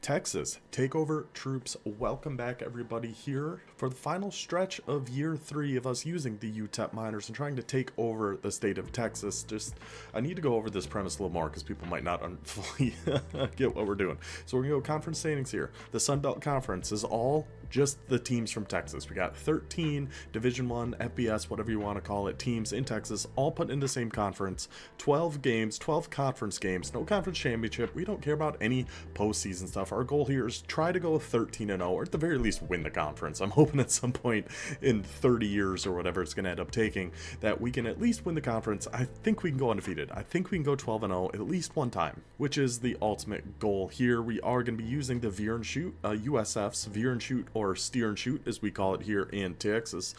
Texas takeover troops, welcome back everybody here for the final stretch of year 3 of us using the UTEP miners and trying to take over the state of Texas. I need to go over this premise a little more because people might not fully get what we're doing. So we're going to go conference standings here. The Sun Belt Conference is all just the teams from Texas. We got 13 Division 1, FBS, whatever you want to call it, teams in Texas, all put in the same conference. 12 games, 12 conference games, no conference championship. We don't care about any postseason stuff. Our goal here is try to go 13-0, or at the very least win the conference. I'm hoping at some point in 30 years or whatever it's going to end up taking that we can at least win the conference. I think we can go undefeated. I think we can go 12-0 at least one time, which is the ultimate goal here. We are going to be using the Veer and Shoot, USF's Veer and Shoot, or Steer and Shoot as we call it here in Texas.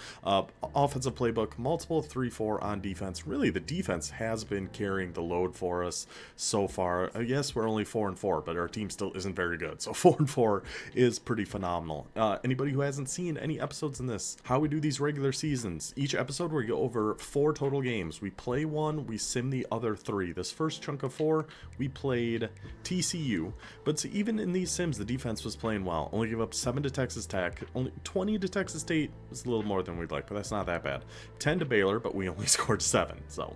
Offensive playbook, multiple 3-4 on defense. Really, the defense has been carrying the load for us so far. Yes, we're only 4-4, but our team still isn't very good. So 4-4 is pretty phenomenal. Anybody who hasn't seen any episodes in this, how we do these regular seasons, each episode we go over 4 total games. We play one, we sim the other 3. This first chunk of 4, we played TCU, but even in these sims, the defense was playing well. Only give up 7 to Texas Tech, only 20 to Texas State. Was a little more than we'd like, but that's not that bad. 10 to Baylor, but we only scored 7. So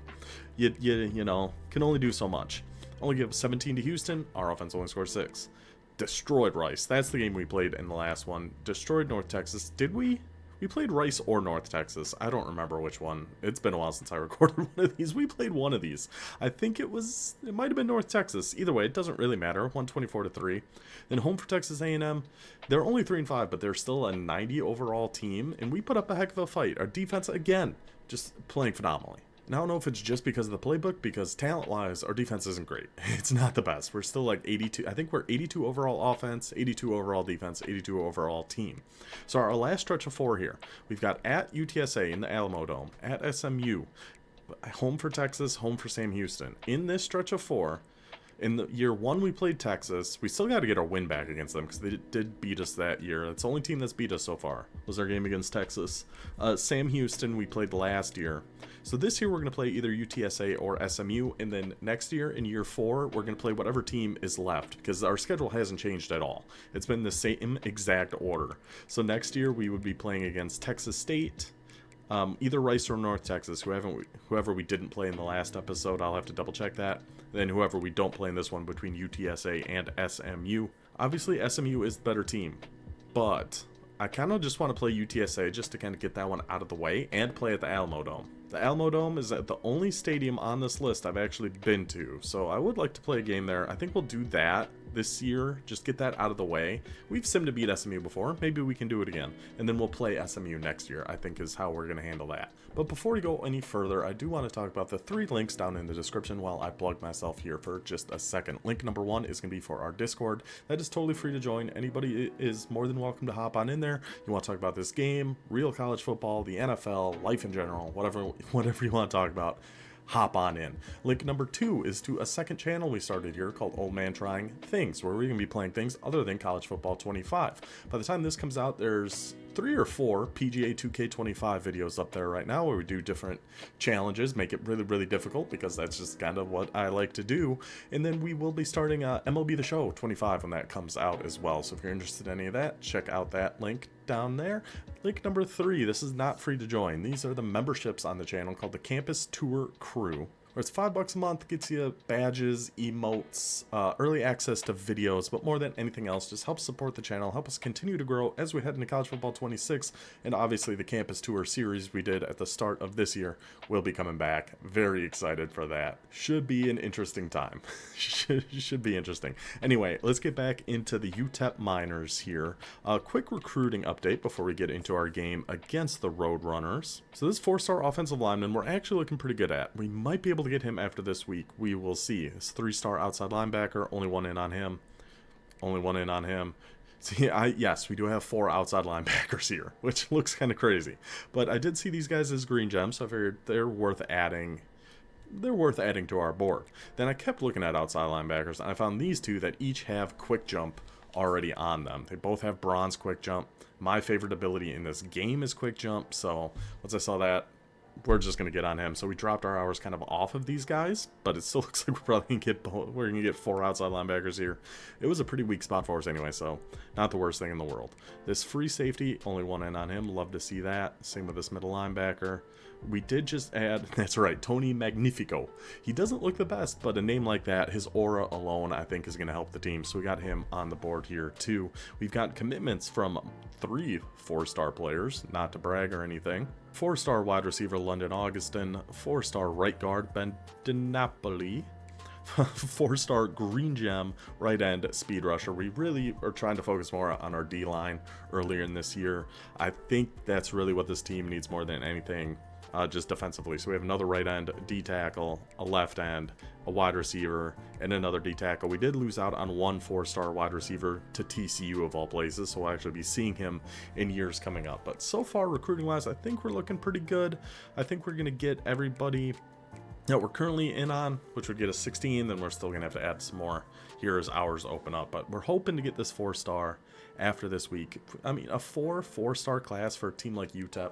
you know, can only do so much. Only give 17 to Houston. Our offense only scored 6. Destroyed Rice. That's the game we played in the last one. Destroyed North Texas. Did we? We played Rice or North Texas. I don't remember which one. It's been a while since I recorded one of these. We played one of these. I think it might have been North Texas. Either way, it doesn't really matter. 124-3. Then home for Texas A&M. They're only 3-5, but they're still a 90 overall team, and we put up a heck of a fight. Our defense, again, just playing phenomenally. And I don't know if it's just because of the playbook, because talent-wise, our defense isn't great. It's not the best. We're still like 82. I think we're 82 overall offense, 82 overall defense, 82 overall team. So our last stretch of 4 here, we've got at UTSA in the Alamo Dome, at SMU, home for Texas, home for Sam Houston. In this stretch of 4, in the year 1 we played Texas. We still got to get our win back against them because they did beat us that year. That's the only team that's beat us so far was our game against Texas. Sam Houston we played last year. So this year we're going to play either UTSA or SMU, and then next year in year 4 we're going to play whatever team is left because our schedule hasn't changed at all. It's been the same exact order. So next year we would be playing against Texas State, either Rice or North Texas, whoever we didn't play in the last episode. I'll have to double check that. Then whoever we don't play in this one between UTSA and SMU. Obviously SMU is the better team, but I kind of just want to play UTSA just to kind of get that one out of the way and play at the Alamo Dome. The Alamo Dome is the only stadium on this list I've actually been to, so I would like to play a game there. I think we'll do that this year, just get that out of the way. We've simmed to beat SMU before, maybe we can do it again, and then we'll play SMU next year, I think is how we're going to handle that. But before we go any further, I do want to talk about the 3 links down in the description while I plug myself here for just a second. Link number 1 is going to be for our Discord. That is totally free to join. Anybody is more than welcome to hop on in there. You want to talk about this game, real college football, the NFL, life in general, whatever you want to talk about, hop on in. Link number 2 is to a second channel we started here called Old Man Trying Things, where we're going to be playing things other than college football 25. By the time this comes out, there's 3 or 4 PGA 2K25 videos up there right now where we do different challenges, make it really, really difficult because that's just kind of what I like to do. And then we will be starting MLB The Show 25 when that comes out as well. So if you're interested in any of that, check out that link down there. Link number 3, this is not free to join. These are the memberships on the channel called the Campus Tour Crew, where it's $5 a month, gets you badges, emotes, early access to videos, but more than anything else, just helps support the channel, help us continue to grow as we head into College Football 26, and obviously the Campus Tour series we did at the start of this year will be coming back. Very excited for that. Should be an interesting time. should be interesting. Anyway, let's get back into the UTEP miners here. A quick recruiting update before we get into our game against the Roadrunners. So this 4-star offensive lineman we're actually looking pretty good at. We might be able to get him after this week. We will see. This 3-star outside linebacker, only one in on him. See, yes, we do have 4 outside linebackers here, which looks kind of crazy. But I did see these guys as green gems, so I figured they're worth adding. They're worth adding to our board. Then I kept looking at outside linebackers, and I found these 2 that each have quick jump already on them. They both have bronze quick jump. My favorite ability in this game is quick jump, so once I saw that, we're just going to get on him. So we dropped our hours kind of off of these guys, but it still looks like we're probably going to get 4 outside linebackers here. It was a pretty weak spot for us anyway, so not the worst thing in the world. This free safety, only 1 in on him. Love to see that. Same with this middle linebacker. We did just add, that's right, Tony Magnifico. He doesn't look the best, but a name like that, his aura alone, I think is going to help the team. So we got him on the board here too. We've got commitments from 3 4-star players, not to brag or anything. 4-star wide receiver London Augustin, 4-star right guard Ben DiNapoli, 4-star green gem right end speed rusher. We really are trying to focus more on our D-line earlier in this year. I think that's really what this team needs more than anything. Just defensively. So we have another right end D tackle, a left end, a wide receiver, and another D tackle. We did lose out on 1 4-star wide receiver to TCU of all places, so we'll actually be seeing him in years coming up. But so far, recruiting wise, I think we're looking pretty good. I think we're going to get everybody that we're currently in on, which would get us 16. Then we're still going to have to add some more here as hours open up. But we're hoping to get this 4-star after this week. I mean, a 4-star class for a team like UTEP,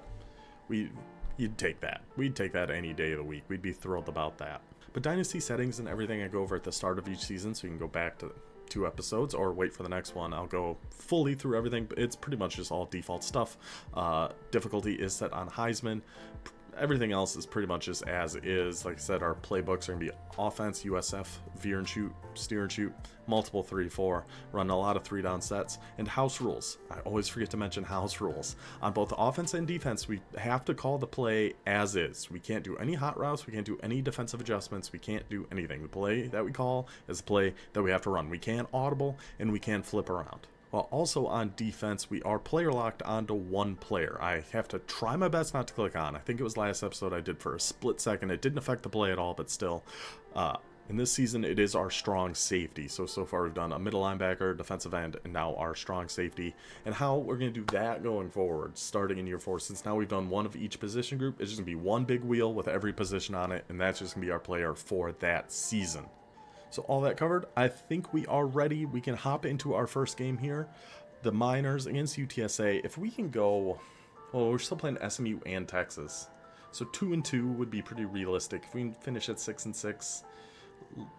you'd take that. We'd take that any day of the week. We'd be thrilled about that. But Dynasty settings and everything I go over at the start of each season, so you can go back to 2 episodes or wait for the next one. I'll go fully through everything, but it's pretty much just all default stuff. Difficulty is set on Heisman. Everything else is pretty much just as is. Like I said, our playbooks are going to be offense, USF, veer and shoot, steer and shoot, multiple 3-4, run a lot of 3-down sets, and house rules. I always forget to mention house rules. On both offense and defense, we have to call the play as is. We can't do any hot routes. We can't do any defensive adjustments. We can't do anything. The play that we call is the play that we have to run. We can't audible, and we can't flip around. While also on defense, we are player locked onto 1 player. I have to try my best not to click on. I think it was last episode I did for a split second. It didn't affect the play at all, but still. In this season, it is our strong safety. So far we've done a middle linebacker, defensive end, and now our strong safety. And how we're going to do that going forward, starting in year 4, since now we've done 1 of each position group, it's just going to be 1 big wheel with every position on it, and that's just going to be our player for that season. So all that covered, I think we are ready. We can hop into our first game here. The Miners against UTSA. If we can go, well, we're still playing SMU and Texas. So 2-2 would be pretty realistic. If we can finish at 6-6,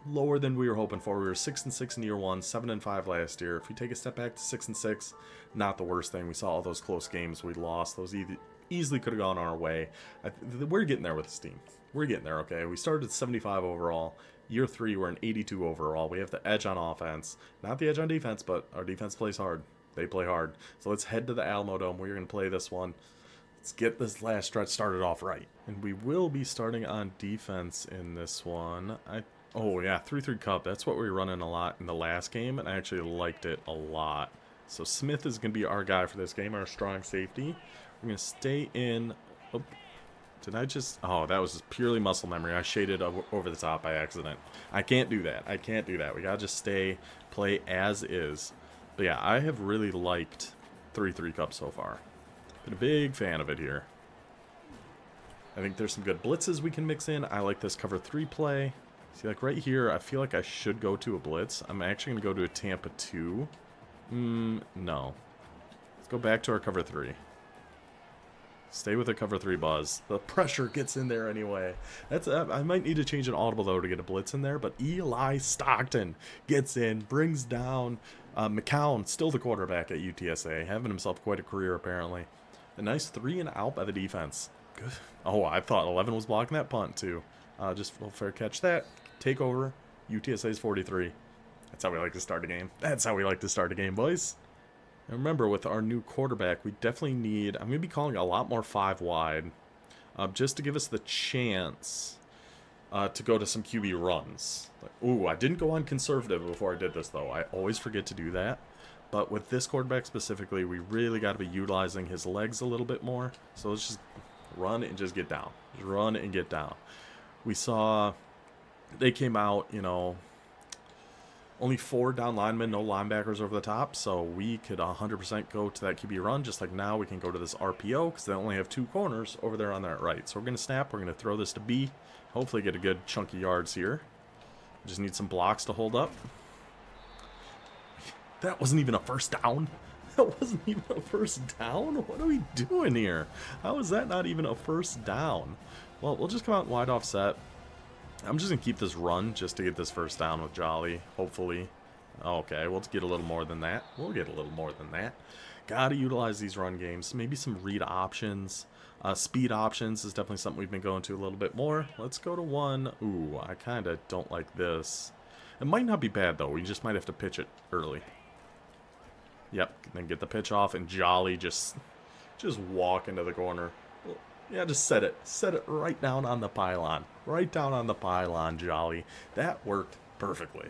lower than we were hoping for. We were 6-6 in year 1, 7-5 last year. If we take a step back to 6-6, not the worst thing. We saw all those close games we lost. Those easily could have gone our way. We're getting there with this team. We're getting there, okay? We started at 75 overall. Year 3, we're an 82 overall. We have the edge on offense. Not the edge on defense, but our defense plays hard. They play hard. So let's head to the Alamo Dome. We're going to play this one. Let's get this last stretch started off right. And we will be starting on defense in this one. Oh, yeah, 3-3 Cup. That's what we were running a lot in the last game, and I actually liked it a lot. So Smith is going to be our guy for this game, our strong safety. We're going to stay in... Oh, did I just... Oh, that was just purely muscle memory. I shaded over the top by accident. I can't do that. I can't do that. We got to just play as is. But yeah, I have really liked 3-3 Cup so far. Been a big fan of it here. I think there's some good blitzes we can mix in. I like this cover 3 play. See, like right here, I feel like I should go to a blitz. I'm actually going to go to a Tampa 2. No. Let's go back to our cover 3. Stay with the cover 3 buzz. The pressure gets in there anyway. I might need to change an audible, though, to get a blitz in there. But Eli Stockton gets in, brings down McCown, still the quarterback at UTSA, having himself quite a career, apparently. A nice 3 and out by the defense. Good. Oh, I thought 11 was blocking that punt, too. Just a fair catch that. Take over. UTSA's 43. That's how we like to start a game. That's how we like to start a game, boys. And remember, with our new quarterback, we definitely need... I'm going to be calling a lot more 5 wide. Just to give us the chance to go to some QB runs. Ooh, I didn't go on conservative before I did this, though. I always forget to do that. But with this quarterback specifically, we really got to be utilizing his legs a little bit more. So let's just run and just get down. Just run and get down. We saw they came out, you know, only 4 down linemen, no linebackers over the top. So we could 100% go to that QB run. Just like now we can go to this RPO because they only have 2 corners over there on that right. So we're going to snap. We're going to throw this to B. Hopefully get a good chunky yards here. Just need some blocks to hold up. That wasn't even a first down. That wasn't even a first down? What are we doing here? How is that not even a first down? Well, we'll just come out wide offset. I'm just going to keep this run just to get this first down with Jolly, hopefully. Okay, we'll get a little more than that. We'll get a little more than that. Gotta utilize these run games. Maybe some read options. Speed options is definitely something we've been going to a little bit more. Let's go to one. Ooh, I kind of don't like this. It might not be bad, though. We just might have to pitch it early. Yep, then get the pitch off, and Jolly just walk into the corner. Yeah, just set it. Set it right down on the pylon. Right down on the pylon, Jolly. That worked perfectly.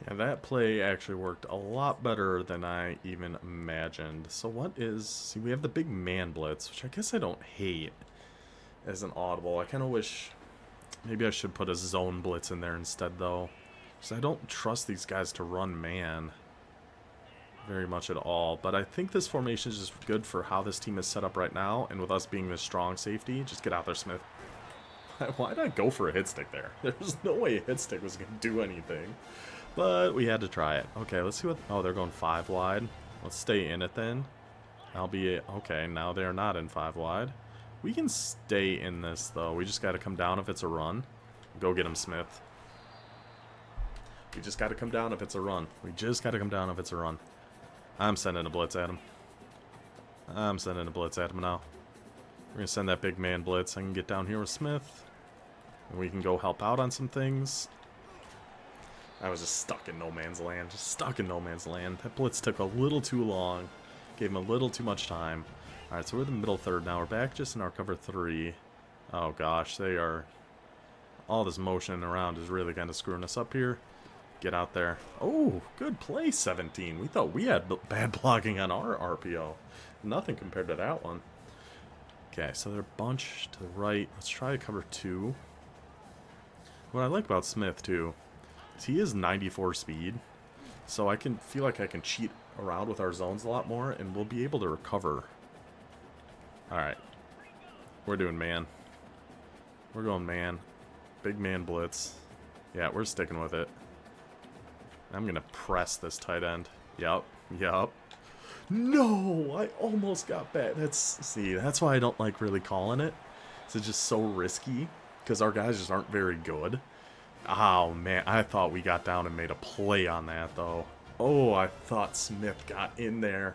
Yeah, that play actually worked a lot better than I even imagined. So what is... See, we have the big man blitz, which I guess I don't hate as an audible. I kind of wish... Maybe I should put a zone blitz in there instead, though. Because I don't trust these guys to run man very much at all. But I think this formation is just good for how this team is set up right now. And with us being this strong safety, just get out there, Smith. Why did I go for a hit stick there? There's no way a hit stick was going to do anything. But we had to try it. Okay, let's see what... Oh, they're going 5 wide. Let's stay in it then. Albeit... Okay, now they're not in 5 wide. We can stay in this, though. We just got to come down if it's a run. Go get him, Smith. We just got to come down if it's a run. We just got to come down if it's a run. I'm sending a blitz at him. I'm sending a blitz at him now. We're going to send that big man blitz. I can get down here with Smith. And we can go help out on some things. I was just stuck in no man's land. Just stuck in no man's land. That blitz took a little too long. Gave him a little too much time. Alright, so we're in the middle third now. We're back just in our cover 3. Oh gosh, they are... All this motion around is really kind of screwing us up here. Get out there. Oh, good play, 17. We thought we had bad blocking on our RPO. Nothing compared to that one. Okay, so they're bunched to the right. Let's try cover 2. What I like about Smith, too, is he is 94 speed. So I can feel like I can cheat around with our zones a lot more, and we'll be able to recover. Alright. We're doing man. We're going man. Big man blitz. Yeah, we're sticking with it. I'm going to press this tight end. Yup. Yup. No! I almost got back. See, that's why I don't like really calling it. It's just so risky. Because our guys just aren't very good. Oh, man. I thought we got down and made a play on that, though. Oh, I thought Smith got in there.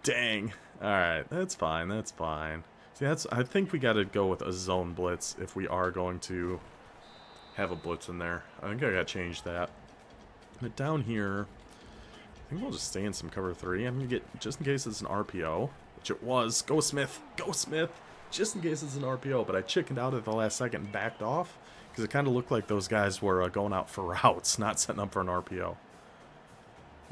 Dang. Alright, that's fine. That's fine. See, I think we got to go with a zone blitz if we are going to have a blitz in there. I think I got to change that. But down here, I think we'll just stay in some cover 3. I'm going to get, just in case it's an RPO, which it was. Go Smith! Go Smith! Just in case it's an RPO, but I chickened out at the last second and backed off because it kind of looked like those guys were going out for routes, not setting up for an RPO.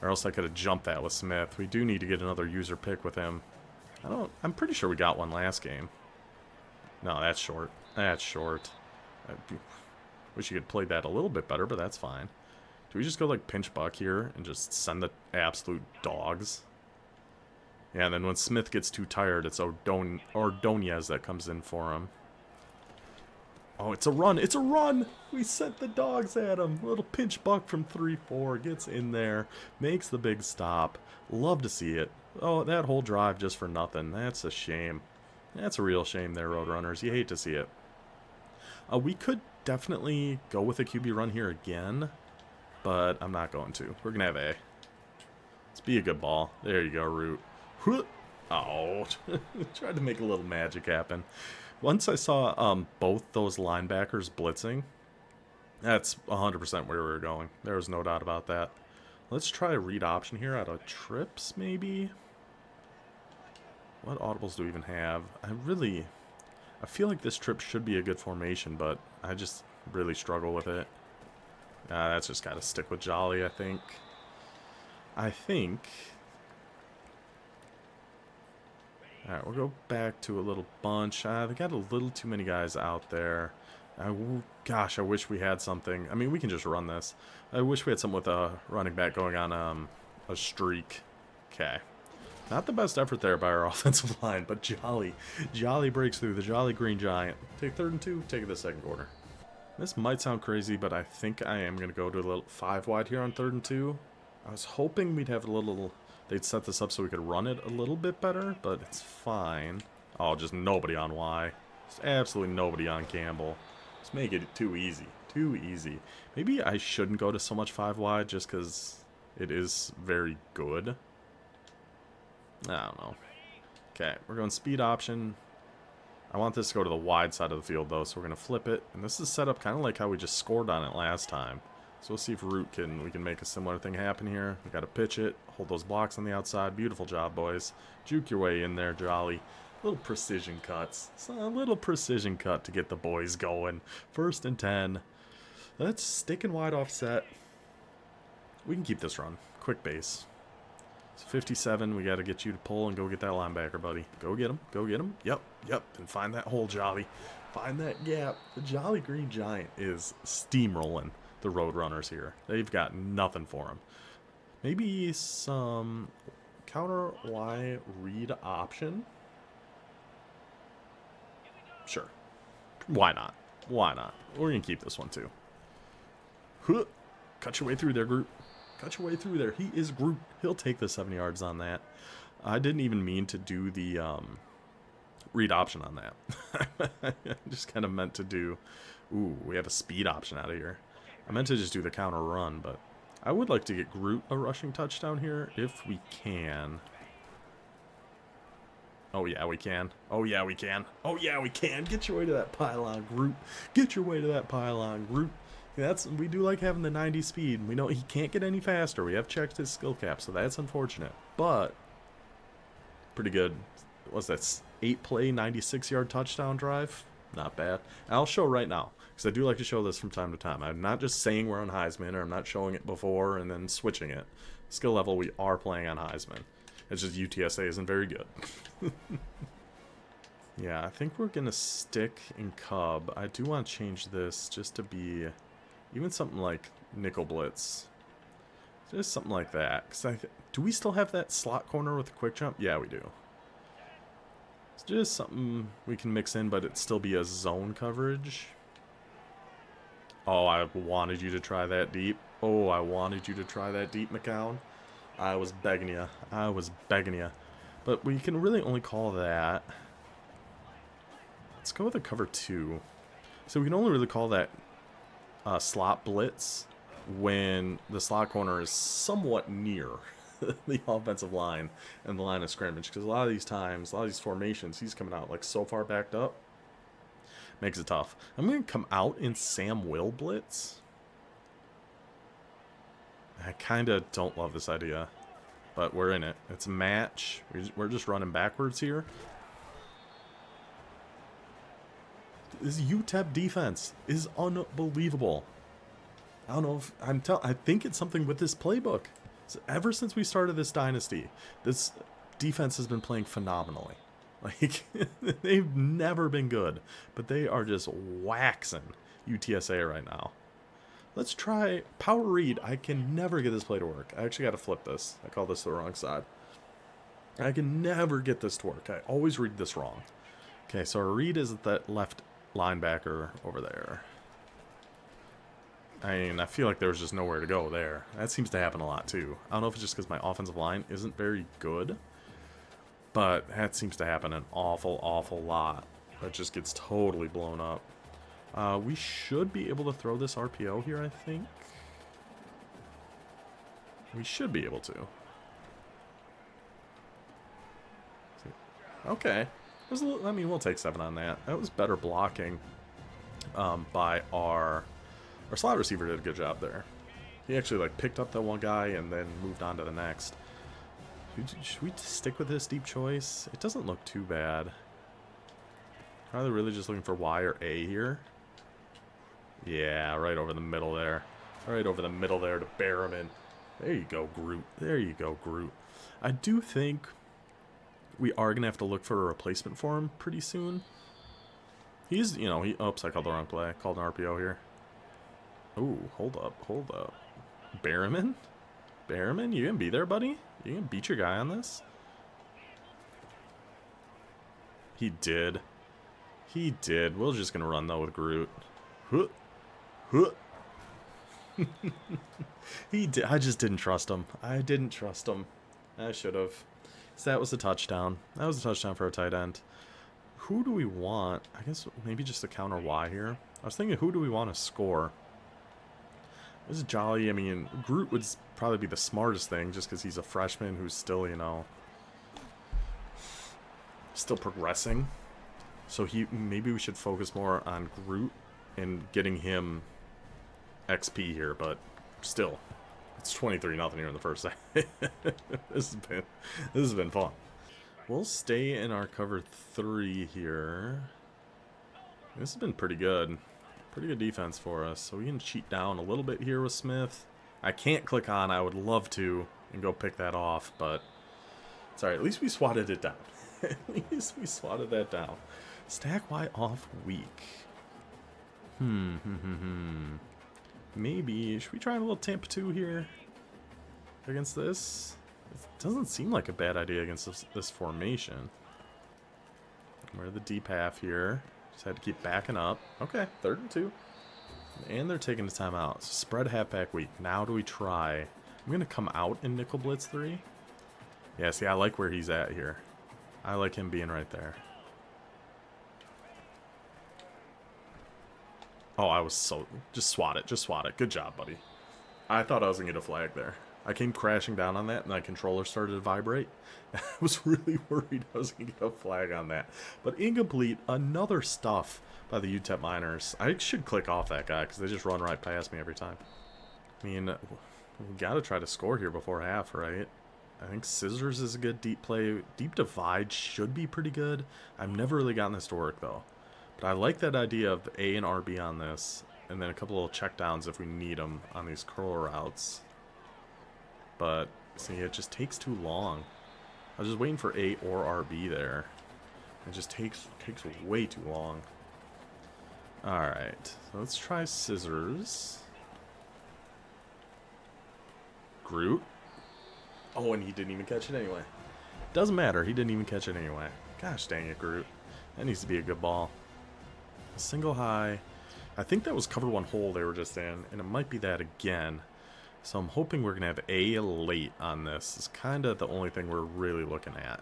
Or else I could have jumped that with Smith. We do need to get another user pick with him. I'm pretty sure we got one last game. No, that's short. That's short. I wish you could play that a little bit better, but that's fine. Do we just go like pinch buck here and just send the absolute dogs? Yeah, and then when Smith gets too tired, it's Ordonez that comes in for him. Oh, it's a run. It's a run. We sent the dogs at him. Little pinch buck from 3-4 gets in there, makes the big stop. Love to see it. Oh, that whole drive just for nothing. That's a shame. That's a real shame there, Roadrunners. You hate to see it. We could definitely go with a QB run here again, but I'm not going to. We're going to have A. Let's be a good ball. There you go, Root. Oh, tried to make a little magic happen. Once I saw both those linebackers blitzing, that's 100% where we were going. There was no doubt about that. Let's try a read option here out of trips, maybe. What audibles do we even have? I feel like this trip should be a good formation, but I just really struggle with it. That's just got to stick with Jolly, I think. Alright, we'll go back to a little bunch. They got a little too many guys out there. Gosh, I wish we had something. I mean, we can just run this. I wish we had something with a running back going on a streak. Okay. Not the best effort there by our offensive line, but Jolly breaks through. The Jolly Green Giant. Take 3rd and 2, take it the second quarter. This might sound crazy, but I think I am going to go to a little 5 wide here on 3rd and 2. I was hoping we'd have a little... They'd set this up so we could run it a little bit better, but it's fine. Oh, just nobody on Y. Just absolutely nobody on Campbell. Just make it too easy. Too easy. Maybe I shouldn't go to so much 5 wide just because it is very good. I don't know. Okay, we're going speed option. I want this to go to the wide side of the field, though, so we're going to flip it. And this is set up kind of like how we just scored on it last time. So we'll see if we can make a similar thing happen here. We got to pitch it, hold those blocks on the outside. Beautiful job, boys. Juke your way in there, Jolly. Little precision cuts. So a little precision cut to get the boys going. 1st and 10. Let's stick and wide offset. We can keep this run. Quick base. It's 57. We got to get you to pull and go get that linebacker, buddy. Go get him. Go get him. Yep. And find that hole, Jolly. Find that gap. The Jolly Green Giant is steamrolling the Roadrunners here. They've got nothing for him. Maybe some counter Y read option. Sure. Why not? Why not? We're going to keep this one too. Huh. Cut your way through there, Groot. Cut your way through there. He is Groot. He'll take the 7 yards on that. I didn't even mean to do the read option on that. I just kind of meant to do... Ooh, we have a speed option out of here. I meant to just do the counter run, but I would like to get Groot a rushing touchdown here if we can. Oh, yeah, we can. Oh, yeah, we can. Oh, yeah, we can. Get your way to that pylon, Groot. Get your way to that pylon, Groot. We do like having the 90 speed. We know he can't get any faster. We have checked his skill cap, so that's unfortunate. But pretty good. What's that? 8-play, 96-yard touchdown drive? Not bad. And I'll show right now, because I do like to show this from time to time. I'm not just saying we're on Heisman, or I'm not showing it before and then switching it. Skill level, we are playing on Heisman. It's just UTSA isn't very good. Yeah, I think we're going to stick in Cub. I do want to change this just to be even something like Nickel Blitz. Just something like that. Do we still have that slot corner with a quick jump? Yeah, we do. It's just something we can mix in, but it still be a zone coverage. Oh, I wanted you to try that deep. Oh, I wanted you to try that deep, McCown. I was begging you. I was begging you. But we can really only call that... Let's go with a cover 2. So we can only really call that slot blitz when the slot corner is somewhat near the offensive line and the line of scrimmage. Because a lot of these times, a lot of these formations, he's coming out like so far backed up. Makes it tough. I'm going to come out in Sam Will blitz. I kind of don't love this idea, but we're in it. It's a match. We're just running backwards here. This UTEP defense is unbelievable. I don't know if I think it's something with this playbook. So ever since we started this dynasty, this defense has been playing phenomenally. Like, they've never been good, but they are just waxing UTSA right now. Let's try power read. I can never get this play to work. I actually got to flip this. I call this the wrong side. I can never get this to work. I always read this wrong. Okay, so our read is at that left linebacker over there. I mean, I feel like there's just nowhere to go there. That seems to happen a lot, too. I don't know if it's just because my offensive line isn't very good, but that seems to happen an awful, awful lot. That just gets totally blown up. We should be able to throw this RPO here, I think. We should be able to. Okay. I mean, we'll take 7 on that. That was better blocking by our slot receiver. Did a good job there. He actually like picked up that one guy and then moved on to the next. Should we stick with this deep choice? It doesn't look too bad. Are they really just looking for Y or A here? Yeah, right over the middle there. Right over the middle there to bear him in. There you go, Groot. There you go, Groot. I do think we are going to have to look for a replacement for him pretty soon. He's, you know, oops, I called the wrong play. I called an RPO here. Ooh, hold up. Behrman? Behrman, you gonna be there, buddy? You gonna beat your guy on this? He did. He did. We're just gonna run, though, with Groot. Huh. Huh. I just didn't trust him. I didn't trust him. I should have. So that was a touchdown. That was a touchdown for a tight end. Who do we want? I guess maybe just a counter Y here. I was thinking, who do we want to score? This is Jolly. I mean, Groot would probably be the smartest thing just because he's a freshman who's still, you know, still progressing. So maybe we should focus more on Groot and getting him XP here, but still, it's 23-0 here in the first half. This has been fun. We'll stay in our cover 3 here. This has been pretty good. Pretty good defense for us. So we can cheat down a little bit here with Smith. I can't click on. I would love to and go pick that off, but it's alright. At least we swatted it down. At least we swatted that down. Stack Y off weak. Maybe, should we try a little Tampa 2 here against this? It doesn't seem like a bad idea against this formation. We're the deep half here. Just had to keep backing up. Okay, 3rd and 2. And they're taking the timeout. So spread halfback weak. Now do we try? I'm going to come out in nickel blitz 3. Yeah, see, I like where he's at here. I like him being right there. Oh, I was so... Just swat it. Just swat it. Good job, buddy. I thought I was going to get a flag there. I came crashing down on that, and my controller started to vibrate. I was really worried I was going to get a flag on that. But incomplete. Another stuff by the UTEP Miners. I should click off that guy, because they just run right past me every time. I mean, we got to try to score here before half, right? I think Scissors is a good deep play. Deep Divide should be pretty good. I've never really gotten this to work, though. But I like that idea of A and RB on this, and then a couple little checkdowns if we need them on these curl routes. But, see, it just takes too long. I was just waiting for A or RB there. It just takes way too long. Alright, so let's try Scissors. Groot. Oh, and he didn't even catch it anyway. Doesn't matter, he didn't even catch it anyway. Gosh dang it, Groot. That needs to be a good ball. Single high. I think that was cover 1 hole they were just in, and it might be that again. So I'm hoping we're going to have A late on this. It's kind of the only thing we're really looking at.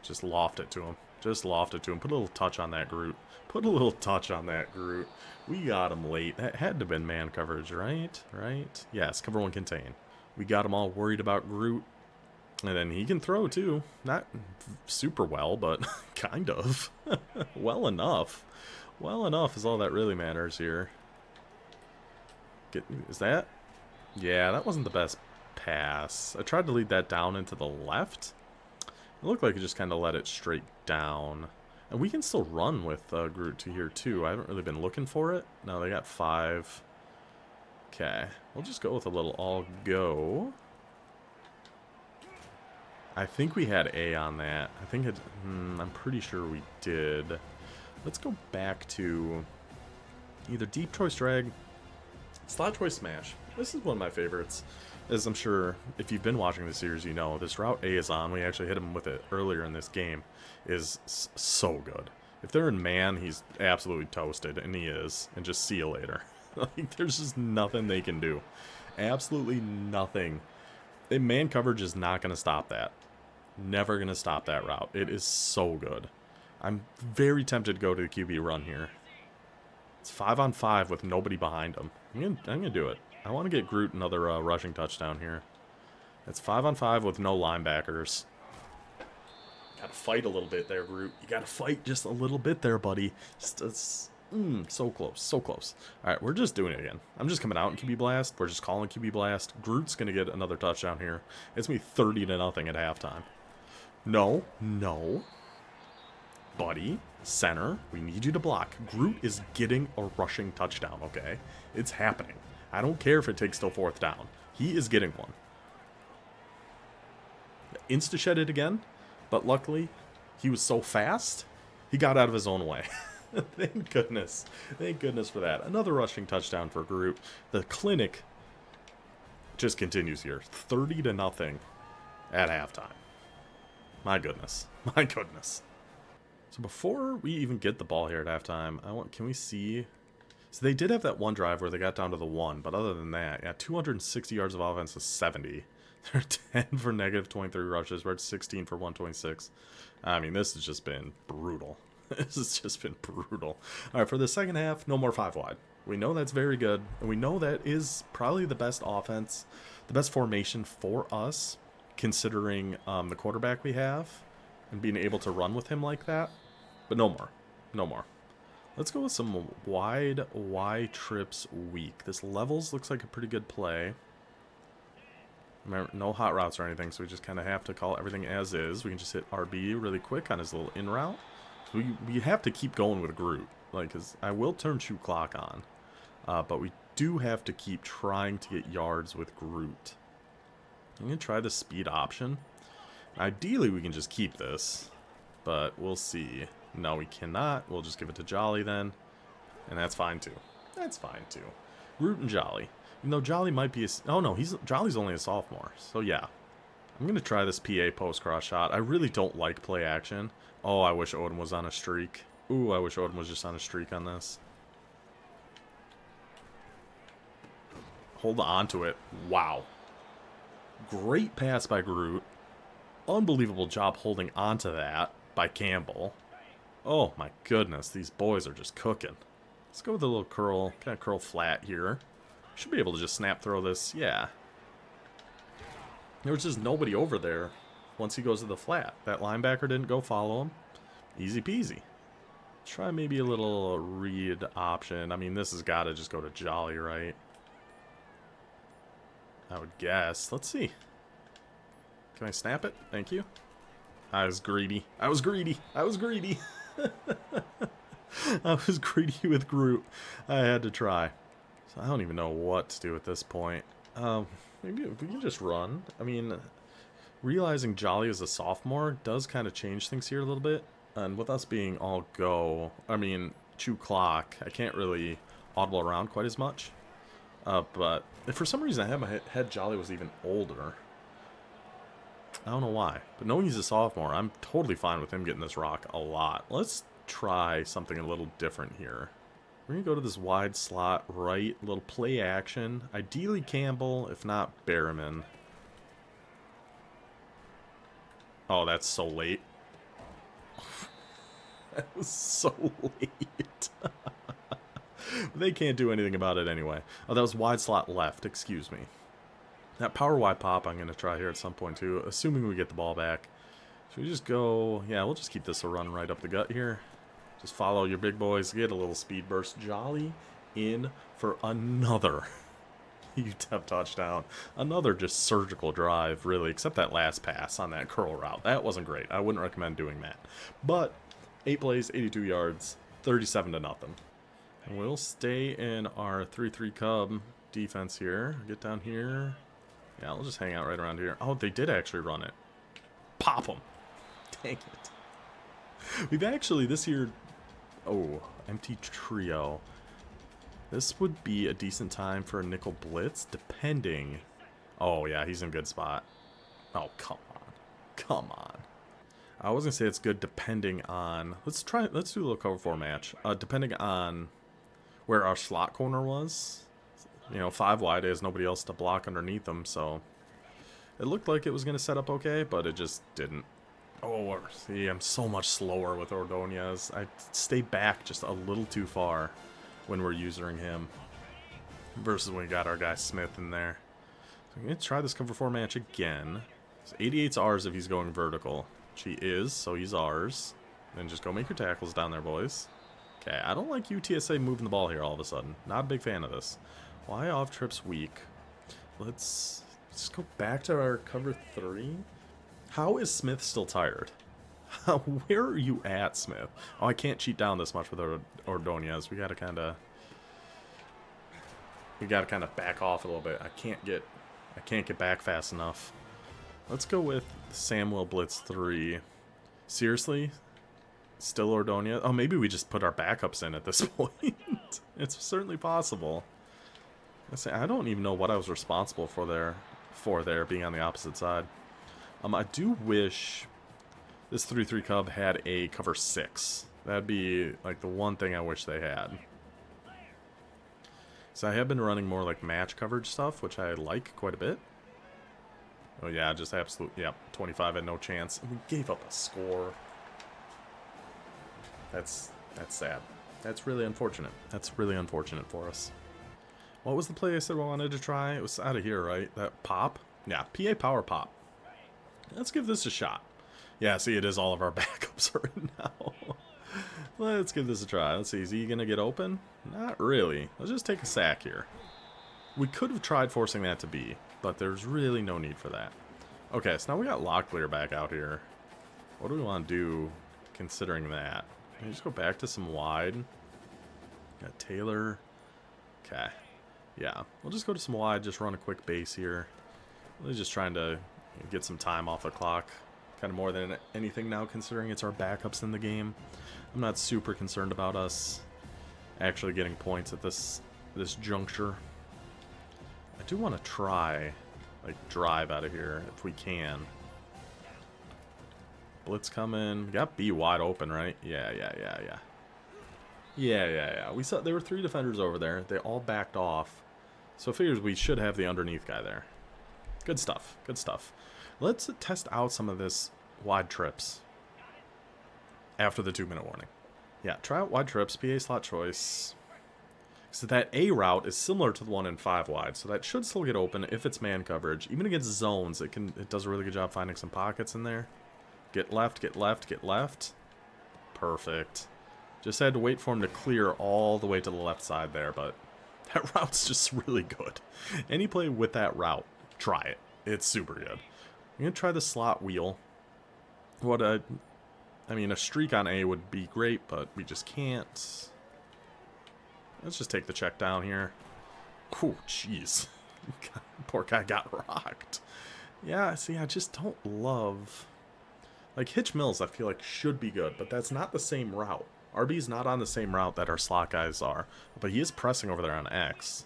Just loft it to him. Just loft it to him. Put a little touch on that Groot. Put a little touch on that Groot. We got him late. That had to have been man coverage, right? Right? Yes, cover 1 contain. We got him all worried about Groot. And then he can throw, too. Not super well, but kind of. Well enough. Well enough is all that really matters here. Is that? Yeah, that wasn't the best pass. I tried to lead that down into the left. It looked like it just kind of let it straight down. And we can still run with Groot to here, too. I haven't really been looking for it. No, they got 5. Okay. We'll just go with a little all-go. I think we had A on that. I think I'm pretty sure we did. Let's go back to either deep choice drag, slot choice smash. This is one of my favorites. As I'm sure if you've been watching the series, you know, this route A is on. We actually hit him with it earlier in this game. Is so good. If they're in man, he's absolutely toasted, and he is. And just see you later. Like, there's just nothing they can do. Absolutely nothing. Man coverage is not going to stop that. Never going to stop that route. It is so good. I'm very tempted to go to the QB run here. It's 5-on-5 with nobody behind him. I'm gonna do it. I want to get Groot another rushing touchdown here. It's 5-on-5 with no linebackers. Gotta fight a little bit there, Groot. You gotta fight just a little bit there, buddy. Just, so close, so close. Alright, we're just doing it again. I'm just coming out in QB blast. We're just calling QB blast. Groot's gonna get another touchdown here. It's gonna be 30-0 at halftime. No, no. Buddy, center, we need you to block. Groot is getting a rushing touchdown, okay? It's happening. I don't care if it takes till 4th down. He is getting one. Insta-shed it again, but luckily, he was so fast, he got out of his own way. Thank goodness. Thank goodness for that. Another rushing touchdown for Groot. The clinic just continues here. 30-0 at halftime. My goodness. My goodness. So before we even get the ball here at halftime, can we see So they did have that one drive where they got down to the 1, but other than that, yeah, 260 yards of offense to 70. They're 10 for negative 23 rushes. We're at 16 for 126. I mean, this has just been brutal. This has just been brutal. All right, for the second half, no more 5 wide. We know that's very good, and we know that is probably the best offense, the best formation for us, considering the quarterback we have and being able to run with him like that. But no more. No more. Let's go with some wide Y trips weak. This levels looks like a pretty good play. Remember, no hot routes or anything, so we just kind of have to call everything as is. We can just hit RB really quick on his little in route. So we have to keep going with Groot, like, because I will turn shoot clock on, but we do have to keep trying to get yards with Groot. I'm gonna try the speed option. Ideally, we can just keep this, but we'll see. No, we cannot. We'll just give it to Jolly then, and that's fine too. That's fine too. Groot and Jolly. Even though Jolly might be a... Oh, no, Jolly's only a sophomore. So, yeah. I'm going to try this PA post-cross shot. I really don't like play action. Oh, I wish Odin was on a streak. Ooh, I wish Odin was just on a streak on this. Hold on to it. Wow. Great pass by Groot. Unbelievable job holding onto that by Campbell. Oh, my goodness. These boys are just cooking. Let's go with a little curl. Kind of curl flat here. Should be able to just snap throw this. Yeah. There was just nobody over there once he goes to the flat. That linebacker didn't go follow him. Easy peasy. Try maybe a little read option. I mean, this has got to just go to Jolly, right? I would guess. Let's see. Can I snap it? Thank you. I was greedy. I was greedy. I was greedy. I was greedy with Groot. I had to try. So I don't even know what to do at this point. Maybe we can just run. I mean, realizing Jolly is a sophomore does kind of change things here a little bit. And with us being all go, I mean, chew clock, I can't really audible around quite as much. But if for some reason I had my head Jolly was even older. I don't know why. But knowing he's a sophomore, I'm totally fine with him getting this rock a lot. Let's try something a little different here. We're going to go to this wide slot right, little play action. Ideally Campbell, if not Berriman. Oh, that's so late. That was so late. They can't do anything about it anyway. Oh, that was wide slot left, excuse me. That power wide pop I'm going to try here at some point too, assuming we get the ball back. Should we just go... Yeah, we'll just keep this a run right up the gut here. Just follow your big boys, get a little speed burst. Jolly in for another UTEP touchdown. Another just surgical drive, really, except that last pass on that curl route. That wasn't great. I wouldn't recommend doing that. But 8 plays, 82 yards, 37-0. And we'll stay in our 3-3 Cub defense here. Get down here. Yeah, we'll just hang out right around here. Oh, they did actually run it. Pop them. Dang it. We've actually, this year... Oh, empty trio. This would be a decent time for a nickel blitz, depending... Oh, yeah, he's in a good spot. Oh, come on. Come on. I was going to say it's good depending on... Let's do a little cover 4 match. Depending on where our slot corner was. You know, 5 wide is nobody else to block underneath them, so... It looked like it was going to set up okay, but it just didn't. Oh, see, I'm so much slower with Ordonez. I stay back just a little too far when we're using him versus when we got our guy Smith in there. So I'm going to try this cover 4 match again. So 88's ours if he's going vertical. Which he is, so he's ours. Then just go make your tackles down there, boys. Okay, I don't like UTSA moving the ball here all of a sudden. Not a big fan of this. Why off trips weak? Let's go back to our cover 3. How is Smith still tired? Where are you at, Smith? Oh, I can't cheat down this much with Ordonez. We gotta kind of back off a little bit. I can't get back fast enough. Let's go with Samuel Blitz 3. Seriously? Still Ordonez? Oh, maybe we just put our backups in at this point. It's certainly possible. I don't even know what I was responsible for there being on the opposite side. I do wish this 3-3 Cub had a cover 6. That'd be like the one thing I wish they had. So I have been running more like match coverage stuff, which I like quite a bit. Oh yeah, just absolute, yeah, 25 had no chance. And we gave up a score. That's sad. That's really unfortunate. That's really unfortunate for us. What was the play I said I wanted to try? It was out of here, right? That pop? Yeah, PA power pop. Let's give this a shot. Yeah, see, it is all of our backups right now. Let's give this a try. Let's see, is he going to get open? Not really. Let's just take a sack here. We could have tried forcing that to be, but there's really no need for that. Okay, so now we got Locklear back out here. What do we want to do considering that? Can we just go back to some wide? Got Taylor. Okay. Yeah, we'll just go to some wide, just run a quick base here. Really just trying to get some time off the clock. Kind of more than anything now, considering it's our backups in the game. I'm not super concerned about us actually getting points at this juncture. I do want to try, like, drive out of here if we can. Blitz coming. We got B wide open, right? Yeah. We saw there were 3 defenders over there. They all backed off. So it figures we should have the underneath guy there. Good stuff. Good stuff. Let's test out some of this wide trips after the 2-minute warning. Yeah, try out wide trips, PA slot choice. So that A route is similar to the one in 5 wide, so that should still get open if it's man coverage. Even against zones, it does a really good job finding some pockets in there. Get left, get left, get left. Perfect. Just had to wait for him to clear all the way to the left side there, but that route's just really good. Any play with that route, try it. It's super good. I'm going to try the slot wheel. I mean, a streak on A would be great, but we just can't. Let's just take the check down here. Oh, jeez. Poor guy got rocked. Yeah, see, I just don't love... Like, Hitch Mills, I feel like, should be good, but that's not the same route. RB's not on the same route that our slot guys are, but he is pressing over there on X.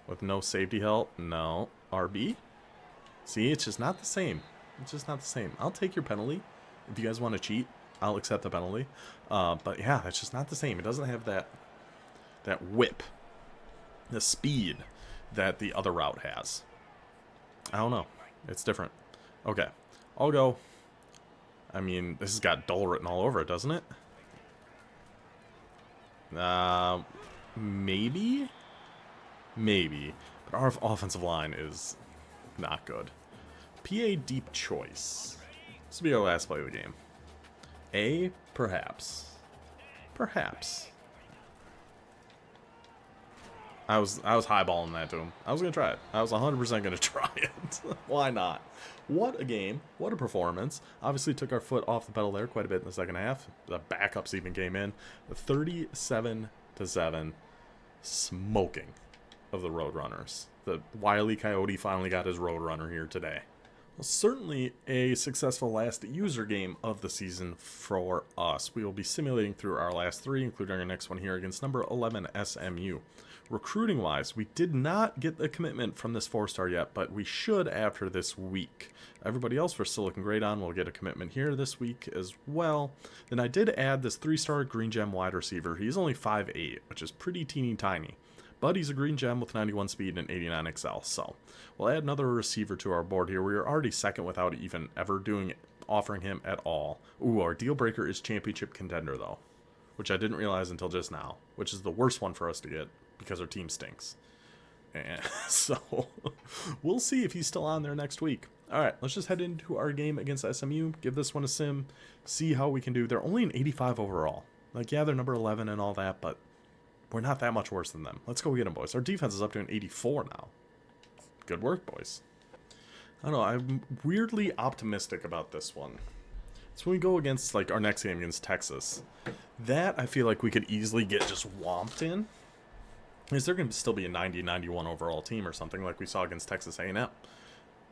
With no safety help? No. RB? See, it's just not the same. It's just not the same. I'll take your penalty. If you guys want to cheat, I'll accept the penalty. But yeah, it's just not the same. It doesn't have that whip, the speed that the other route has. I don't know. It's different. Okay, I'll go. I mean, this has got dull written all over it, doesn't it? Maybe? Maybe. But our offensive line is not good. PA deep choice. This will be our last play of the game. A, perhaps. Perhaps. I was highballing that to him. I was going to try it. I was 100% going to try it. Why not? What a game. What a performance. Obviously took our foot off the pedal there quite a bit in the second half. The backups even came in. 37-7. Smoking of the Roadrunners. The Wile E. Coyote finally got his Roadrunner here today. Well, certainly a successful last user game of the season for us. We will be simulating through our last 3, including our next one here against number 11 SMU. Recruiting-wise, we did not get the commitment from this 4-star yet, but we should after this week. Everybody else we're still looking great on will get a commitment here this week as well. Then I did add this 3-star green gem wide receiver. He's only 5'8", which is pretty teeny tiny. But he's a green gem with 91 speed and 89 XL, so we'll add another receiver to our board here. We are already second without even ever offering him at all. Ooh, our deal breaker is championship contender, though, which I didn't realize until just now, which is the worst one for us to get because our team stinks. And so we'll see if he's still on there next week. All right, let's just head into our game against SMU, give this one a sim, see how we can do. They're only an 85 overall. Like, yeah, they're number 11 and all that, but we're not that much worse than them. Let's go get them, boys. Our defense is up to an 84 now. Good work, boys. I don't know. I'm weirdly optimistic about this one. So when we go against, like, our next game against Texas, that I feel like we could easily get just whomped in. Because they're going to still be a 90-91 overall team or something like we saw against Texas A&M.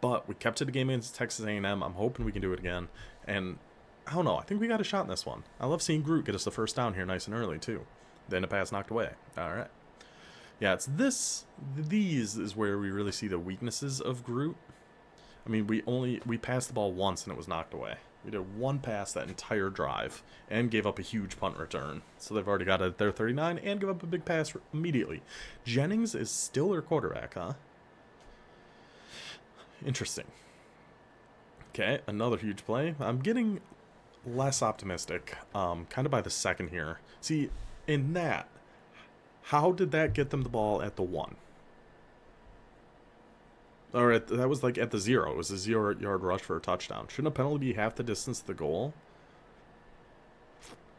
But we kept it a game against Texas A&M. I'm hoping we can do it again. And I don't know. I think we got a shot in this one. I love seeing Groot get us the first down here nice and early, too. Then a pass knocked away. All right. Yeah, it's these is where we really see the weaknesses of Groot. I mean, we passed the ball once and it was knocked away. We did one pass that entire drive and gave up a huge punt return. So they've already got it at their 39 and give up a big pass immediately. Jennings is still their quarterback, huh? Interesting. Okay, another huge play. I'm getting less optimistic, kind of by the second here. See, in that, how did that get them the ball at the 1? Or that was like at the 0. It was a 0-yard rush for a touchdown. Shouldn't a penalty be half the distance to the goal?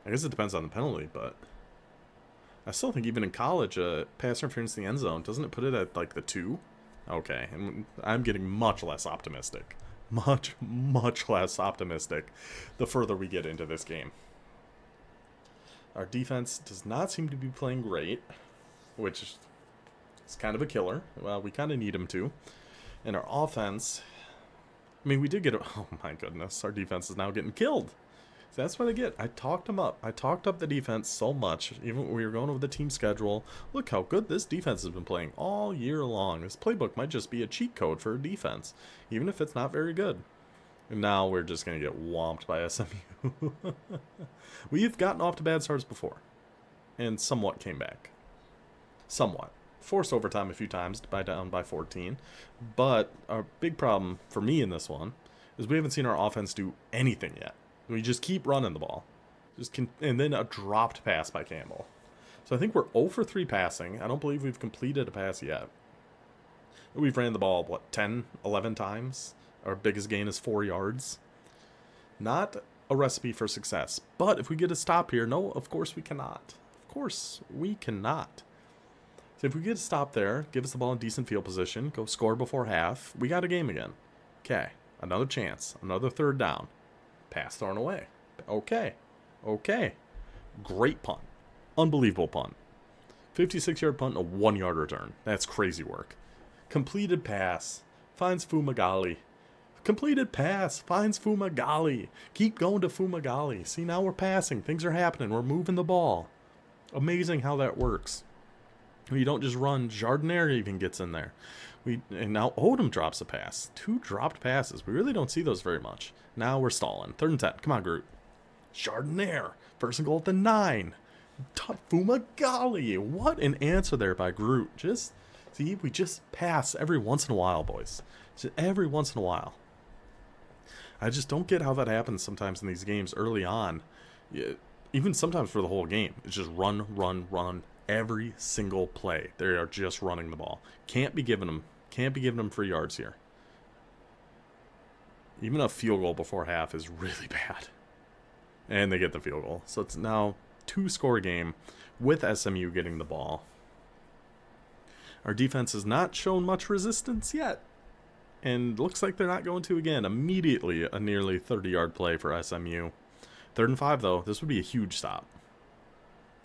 I guess it depends on the penalty, but I still think even in college, pass interference in the end zone, doesn't it put it at like the 2? Okay, and I'm getting much less optimistic. Much less optimistic the further we get into this game. Our defense does not seem to be playing great, which is kind of a killer. Well, we kind of need them to. And our offense, I mean, we did get oh my goodness, our defense is now getting killed. So that's what I get. I talked them up. I talked up the defense so much, even when we were going over the team schedule. Look how good this defense has been playing all year long. This playbook might just be a cheat code for a defense, even if it's not very good. And now we're just going to get whomped by SMU. We've gotten off to bad starts before, and somewhat came back. Somewhat. Forced overtime a few times down by 14. But our big problem for me in this one is we haven't seen our offense do anything yet. We just keep running the ball. And then a dropped pass by Campbell. So I think we're 0 for 3 passing. I don't believe we've completed a pass yet. We've ran the ball, what, 10, 11 times? Our biggest gain is 4 yards. Not a recipe for success. But if we get a stop here, no, of course we cannot. Of course we cannot. So if we get a stop there, give us the ball in decent field position, go score before half, we got a game again. Okay, another chance, another third down. Pass thrown away. Okay. Great punt. Unbelievable punt. 56-yard punt and a 1-yard return. That's crazy work. Completed pass. Finds Fumagalli. Completed pass. Finds Fumagalli. Keep going to Fumagalli. See, now we're passing. Things are happening. We're moving the ball. Amazing how that works. We don't just run. Jardinier even gets in there. And now Odom drops a pass. 2 dropped passes. We really don't see those very much. Now we're stalling. 3rd and 10. Come on, Groot. Jardinier. First and goal at the 9. Fumagalli. What an answer there by Groot. Just, see, we just pass every once in a while, boys. Just every once in a while. I just don't get how that happens sometimes in these games early on. Even sometimes for the whole game. It's just run. Every single play, they are just running the ball. Can't be giving them free yards here. Even a field goal before half is really bad. And they get the field goal. So it's now 2-score game with SMU getting the ball. Our defense has not shown much resistance yet. And looks like they're not going to again. Immediately a nearly 30-yard play for SMU. 3rd and 5 though. This would be a huge stop.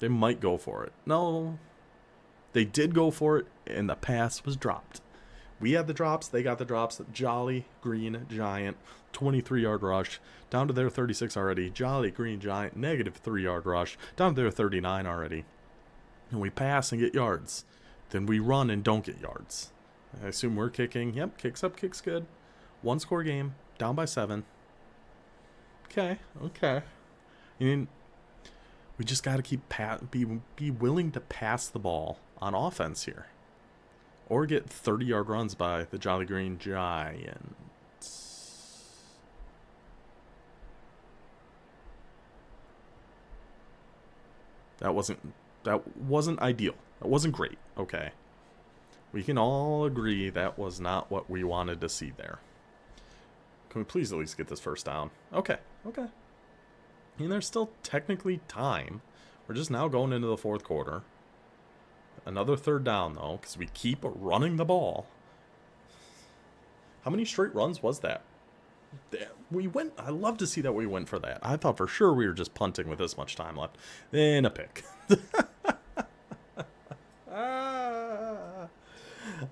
They might go for it. No. They did go for it, and the pass was dropped. We had the drops. They got the drops. Jolly, Green, Giant, 23-yard rush. Down to their 36 already. Jolly, Green, Giant, negative 3-yard rush. Down to their 39 already. And we pass and get yards. Then we run and don't get yards. I assume we're kicking. Yep, kicks up, kicks good. 1-score game. Down by 7. Okay. I mean, we just got to keep be willing to pass the ball on offense here. Or get 30-yard runs by the Jolly Green Giants. That wasn't ideal. That wasn't great. Okay. We can all agree that was not what we wanted to see there. Can we please at least get this first down? Okay. I mean, there's still technically time. We're just now going into the 4th quarter. Another 3rd down, though, because we keep running the ball. How many straight runs was that? I love to see that we went for that. I thought for sure we were just punting with this much time left. Then a pick.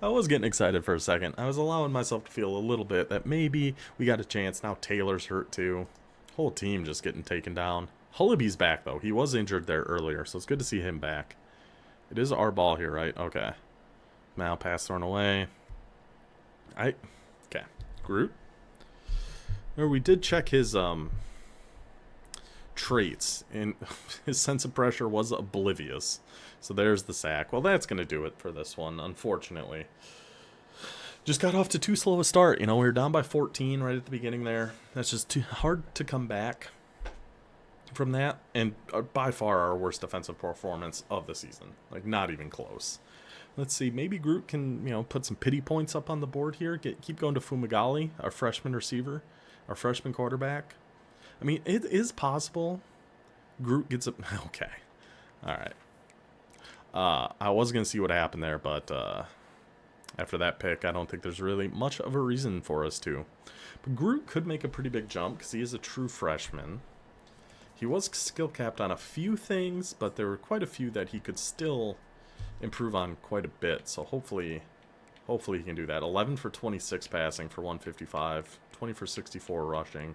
I was getting excited for a second. I was allowing myself to feel a little bit that maybe we got a chance. Now Taylor's hurt, too. Whole team just getting taken down. Hullaby's back, though. He was injured there earlier, so it's good to see him back. It is our ball here, right? Okay. Now pass thrown away. Okay. Groot. Or we did check his traits, and his sense of pressure was oblivious. So there's the sack. Well, that's going to do it for this one, unfortunately. Just got off to too slow a start. We were down by 14 right at the beginning there. That's just too hard to come back from that. And by far our worst defensive performance of the season. Like, not even close. Let's see. Maybe Groot can, put some pity points up on the board here. Keep going to Fumagalli, our freshman receiver, our freshman quarterback. I mean, it is possible Groot gets a... Okay. All right. I was going to see what happened there, but after that pick, I don't think there's really much of a reason for us to. But Groot could make a pretty big jump because he is a true freshman. He was skill capped on a few things, but there were quite a few that he could still improve on quite a bit. So hopefully he can do that. 11 for 26 passing for 155. 20 for 64 rushing.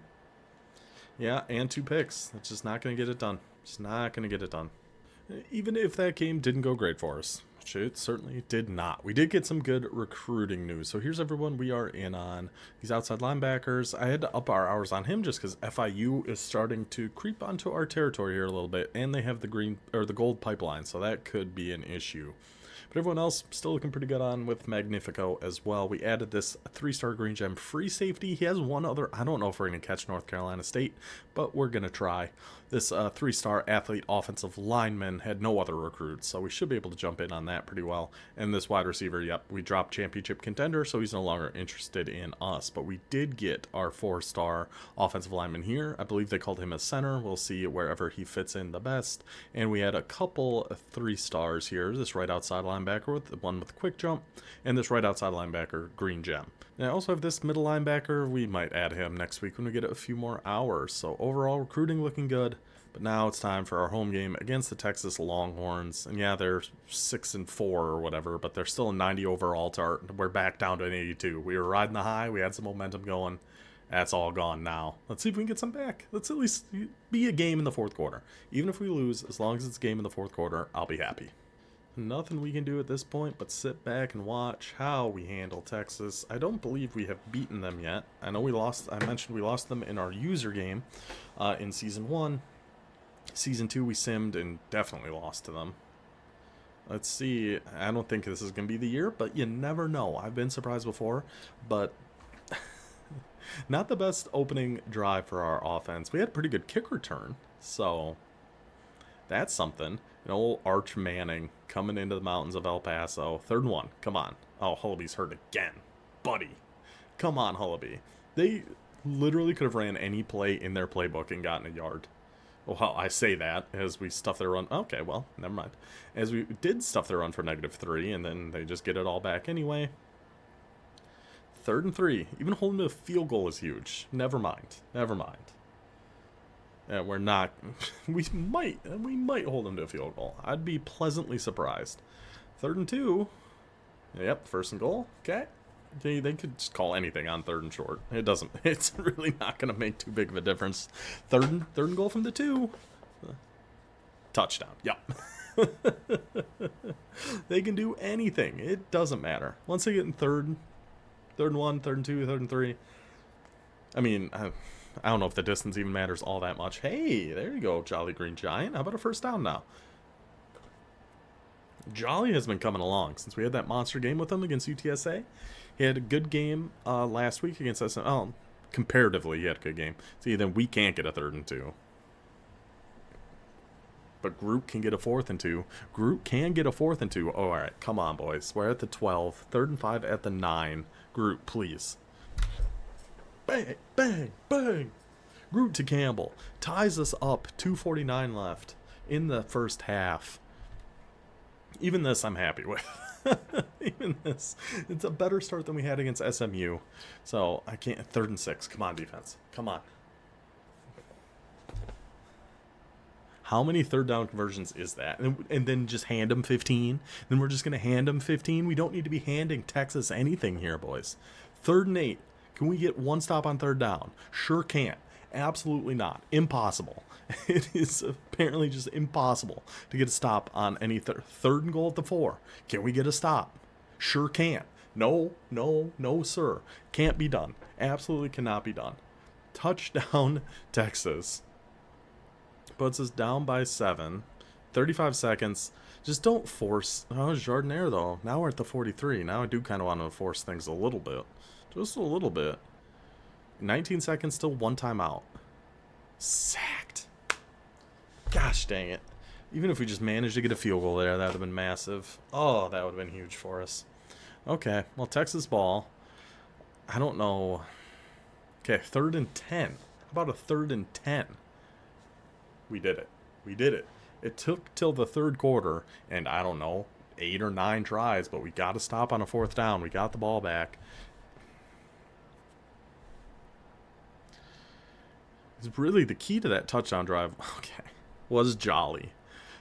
Yeah, and 2 picks. That's just not going to get it done. Just not going to get it done. Even if that game didn't go great for us, which it certainly did not. We did get some good recruiting news. So here's everyone we are in on. These outside linebackers. I had to up our hours on him just because FIU is starting to creep onto our territory here a little bit, and they have the green or the gold pipeline, so that could be an issue. But everyone else still looking pretty good on with Magnifico as well. We added this 3-star green gem free safety. He has one other. I don't know if we're going to catch North Carolina State, but we're going to try. This 3-star athlete offensive lineman had no other recruits, so we should be able to jump in on that pretty well. And this wide receiver, yep, we dropped championship contender, so he's no longer interested in us. But we did get our 4-star offensive lineman here. I believe they called him a center. We'll see wherever he fits in the best. And we had a couple 3-stars here. This right outside linebacker with the one with quick jump, and this right outside linebacker green gem. And I also have this middle linebacker. We might add him next week when we get a few more hours. So overall recruiting looking good. But now it's time for our home game against the Texas Longhorns. And yeah, they're 6-4 or whatever, but they're still a 90 overall. We're back down to an 82. We were riding the high. We had some momentum going. That's all gone now. Let's see if we can get some back. Let's at least be a game in the fourth quarter. Even if we lose, as long as it's a game in the fourth quarter, I'll be happy. Nothing we can do at this point but sit back and watch how we handle Texas. I don't believe we have beaten them yet. I know I mentioned we lost them in our user game in Season 1. Season 2 we simmed and definitely lost to them. Let's see. I don't think this is going to be the year, but you never know. I've been surprised before, but not the best opening drive for our offense. We had a pretty good kick return, so that's something. Old Arch Manning coming into the mountains of El Paso. 3rd and 1. Come on. Oh, Hullaby's hurt again. Buddy. Come on, Hullaby. They literally could have ran any play in their playbook and gotten a yard. Well, I say that as we stuff their run. Okay, well, never mind. As we did stuff their run for -3, and then they just get it all back anyway. 3rd and 3. Even holding to a field goal is huge. Never mind. Never mind. We're not. We might hold them to a field goal. I'd be pleasantly surprised. 3rd and 2. Yep, 1st and goal. Okay. They could just call anything on 3rd and short. It doesn't. It's really not going to make too big of a difference. Third and goal from the 2. Touchdown. Yep. They can do anything. It doesn't matter. Once they get in 3rd and 1, 3rd and 2, 3rd and 3. I mean, I don't know if the distance even matters all that much. Hey, there you go, Jolly Green Giant. How about a 1st down now? Jolly has been coming along since we had that monster game with him against UTSA. He had a good game last week against SM. Oh, comparatively, he had a good game. See, then we can't get a 3rd and 2. But Groot can get a 4th and 2. Groot can get a 4th and 2. Oh, all right. Come on, boys. We're at the 12. 3rd and 5 at the 9. Groot, please. Bang, bang, bang. Groot to Campbell. Ties us up. 2:49 left in the first half. Even this I'm happy with. Even this. It's a better start than we had against SMU. So, I can't. 3rd and 6. Come on, defense. Come on. How many 3rd down conversions is that? And then just hand them 15? Then we're just going to hand them 15? We don't need to be handing Texas anything here, boys. 3rd and 8. Can we get one stop on 3rd down? Sure can't. Absolutely not. Impossible. It is apparently just impossible to get a stop on any 3rd and goal at the 4. Can we get a stop? Sure can't. No, sir. Can't be done. Absolutely cannot be done. Touchdown, Texas. Puts us down by 7. 35 seconds. Just don't force. Oh, Jardinier, though. Now we're at the 43. Now I do kind of want to force things a little bit. Just a little bit. 19 seconds, still 1 timeout. Sacked. Gosh dang it. Even if we just managed to get a field goal there, that would have been massive. Oh, that would have been huge for us. Okay, well, Texas ball. I don't know. Okay, 3rd and 10. How about a 3rd and 10? We did it. We did it. It took till the 3rd quarter, and I don't know, 8 or 9 tries, but we got to stop on a 4th down. We got the ball back. It's really the key to that touchdown drive. Okay, was Jolly.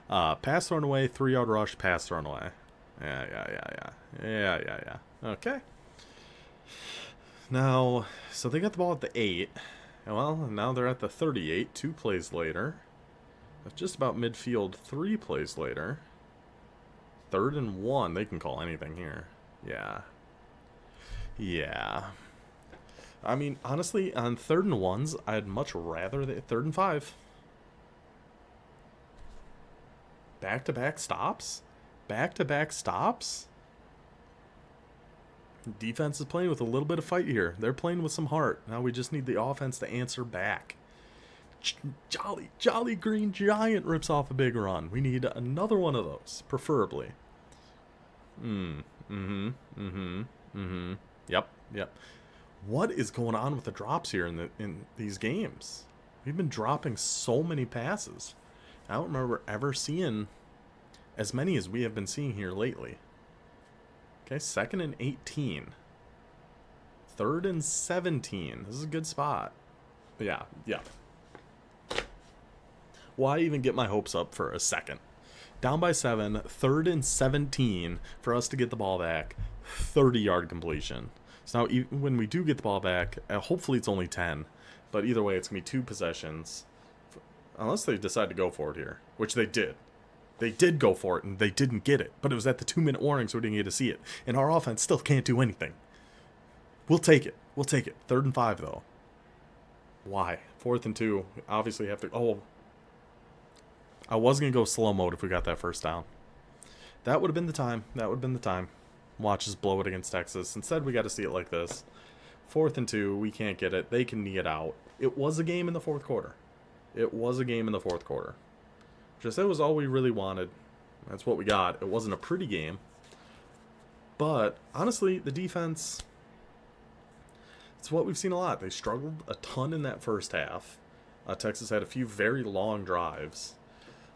Pass thrown away, 3-yard rush, pass thrown away. Yeah. Okay. Now, so they got the ball at the 8. Well, now they're at the 38, 2 plays later. That's just about midfield, 3 plays later. 3rd and 1. They can call anything here. Yeah. I mean, honestly, on 3rd and 1s, I'd much rather 3rd and 5. Back-to-back stops? Back-to-back stops? Defense is playing with a little bit of fight here. They're playing with some heart. Now we just need the offense to answer back. Jolly Green Giant rips off a big run. We need another one of those, preferably. Yep. What is going on with the drops here in these games? We've been dropping so many passes. I don't remember ever seeing as many as we have been seeing here lately. Okay, 2nd and 18. 3rd and 17. This is a good spot. Yeah. Why even get my hopes up for a second? Down by 7, 3rd and 17 for us to get the ball back. 30-yard completion. So now when we do get the ball back, hopefully it's only 10. But either way, it's going to be 2 possessions. Unless they decide to go for it here, which they did. They did go for it, and they didn't get it. But it was at the 2-minute warning, so we didn't get to see it. And our offense still can't do anything. We'll take it. 3rd and 5, though. Why? 4th and 2. Obviously have to... Oh. I was going to go slow mode if we got that 1st down. That would have been the time. Watch us blow it against Texas. Instead, we got to see it like this. 4th and 2. We can't get it. They can knee it out. It was a game in the 4th quarter. Just that was all we really wanted. That's what we got. It wasn't a pretty game. But, honestly, the defense, it's what we've seen a lot. They struggled a ton in that first half. Texas had a few very long drives.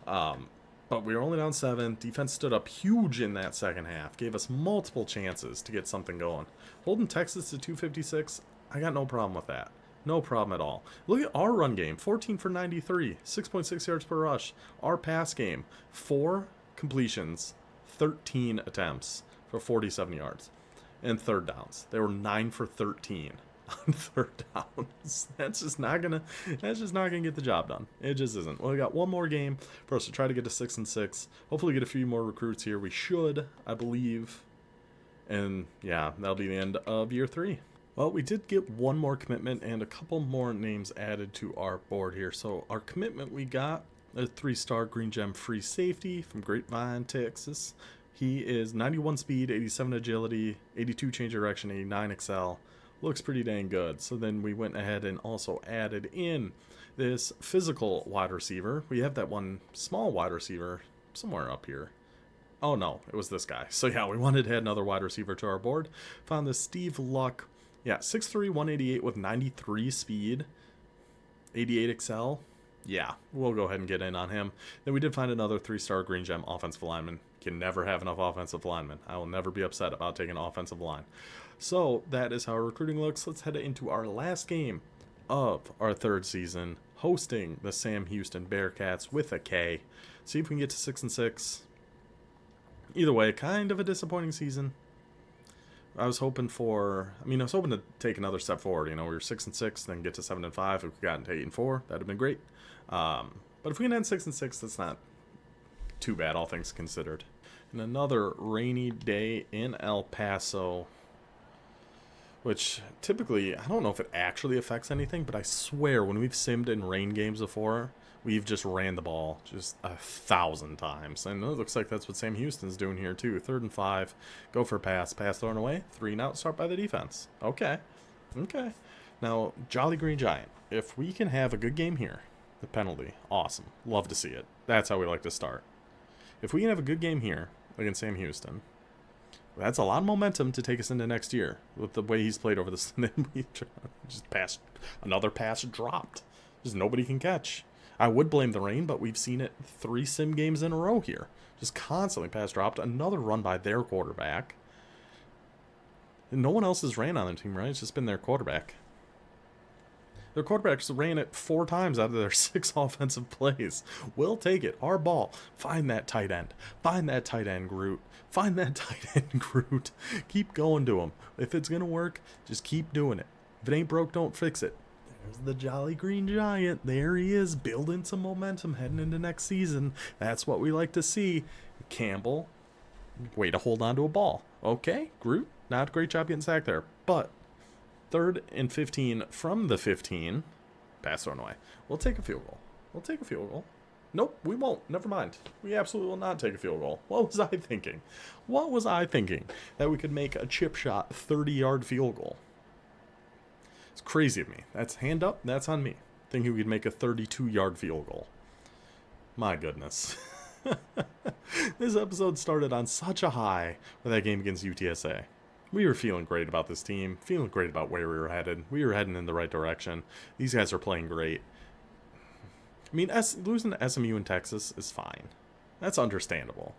But we were only down 7. Defense stood up huge in that second half. Gave us multiple chances to get something going. Holding Texas to 256, I got no problem with that. No problem at all. Look at our run game. 14 for 93. 6.6 yards per rush. Our pass game. 4 completions. 13 attempts for 47 yards. And 3rd downs. They were 9 for 13 on 3rd downs. That's just not gonna get the job done. It just isn't. Well, we got one more game for us to try to get to 6-6. Hopefully get a few more recruits here. We should, I believe. And yeah, that'll be the end of year 3. Well, we did get one more commitment and a couple more names added to our board here. So our commitment, we got a 3-star green gem free safety from Grapevine, Texas. He is 91 speed, 87 agility, 82 change of direction, 89 excel. Looks pretty dang good. So then we went ahead and also added in this physical wide receiver. We have that one small wide receiver somewhere up here. Oh no, it was this guy. So yeah, we wanted to add another wide receiver to our board. Found this Steve Luck. Yeah, 6'3", 188 with 93 speed, 88 excel. Yeah, we'll go ahead and get in on him. Then we did find another 3-star green gem offensive lineman. Can never have enough offensive linemen. I will never be upset about taking an offensive line. So that is how our recruiting looks. Let's head into our last game of our 3rd season, hosting the Sam Houston Bearcats with a K. See if we can get to 6-6. Either way, kind of a disappointing season. I was hoping to take another step forward. We were 6-6, then get to 7-5. If we got into 8-4, that'd have been great. But if we can end 6-6, that's not too bad, all things considered. And another rainy day in El Paso. which typically, I don't know if it actually affects anything, but I swear when we've simmed in rain games before, we've just ran the ball just 1,000 times. And it looks like that's what Sam Houston's doing here too. 3rd and 5, go for a pass thrown away, 3 and out, start by the defense. Okay. Now, Jolly Green Giant, if we can have a good game here, the penalty, awesome. Love to see it. That's how we like to start. If we can have a good game here against Sam Houston, that's a lot of momentum to take us into next year with the way he's played over this. And then we just passed, another pass dropped. Just nobody can catch. I would blame the rain, but we've seen it 3 sim games in a row here. Just constantly pass dropped. Another run by their quarterback. And no one else has ran on their team, right? It's just been their quarterback. Their quarterbacks ran it 4 times out of their 6 offensive plays. We'll take it. Our ball. Find that tight end. Find that tight end, Groot. Find that tight end, Groot. Keep going to him. If it's going to work, just keep doing it. If it ain't broke, don't fix it. There's the Jolly Green Giant. There he is, building some momentum heading into next season. That's what we like to see. Campbell, way to hold on to a ball. Okay, Groot, not a great job getting sacked there. But 3rd and 15 from the 15. Pass thrown away. We'll take a field goal. Nope, we won't. Never mind. We absolutely will not take a field goal. What was I thinking? That we could make a chip shot 30-yard field goal. It's crazy of me. That's hand up. That's on me. Thinking we could make a 32-yard field goal. My goodness. This episode started on such a high with that game against UTSA. We were feeling great about this team, feeling great about where we were headed. We were heading in the right direction. These guys are playing great. I mean, losing to SMU in Texas is fine. That's understandable.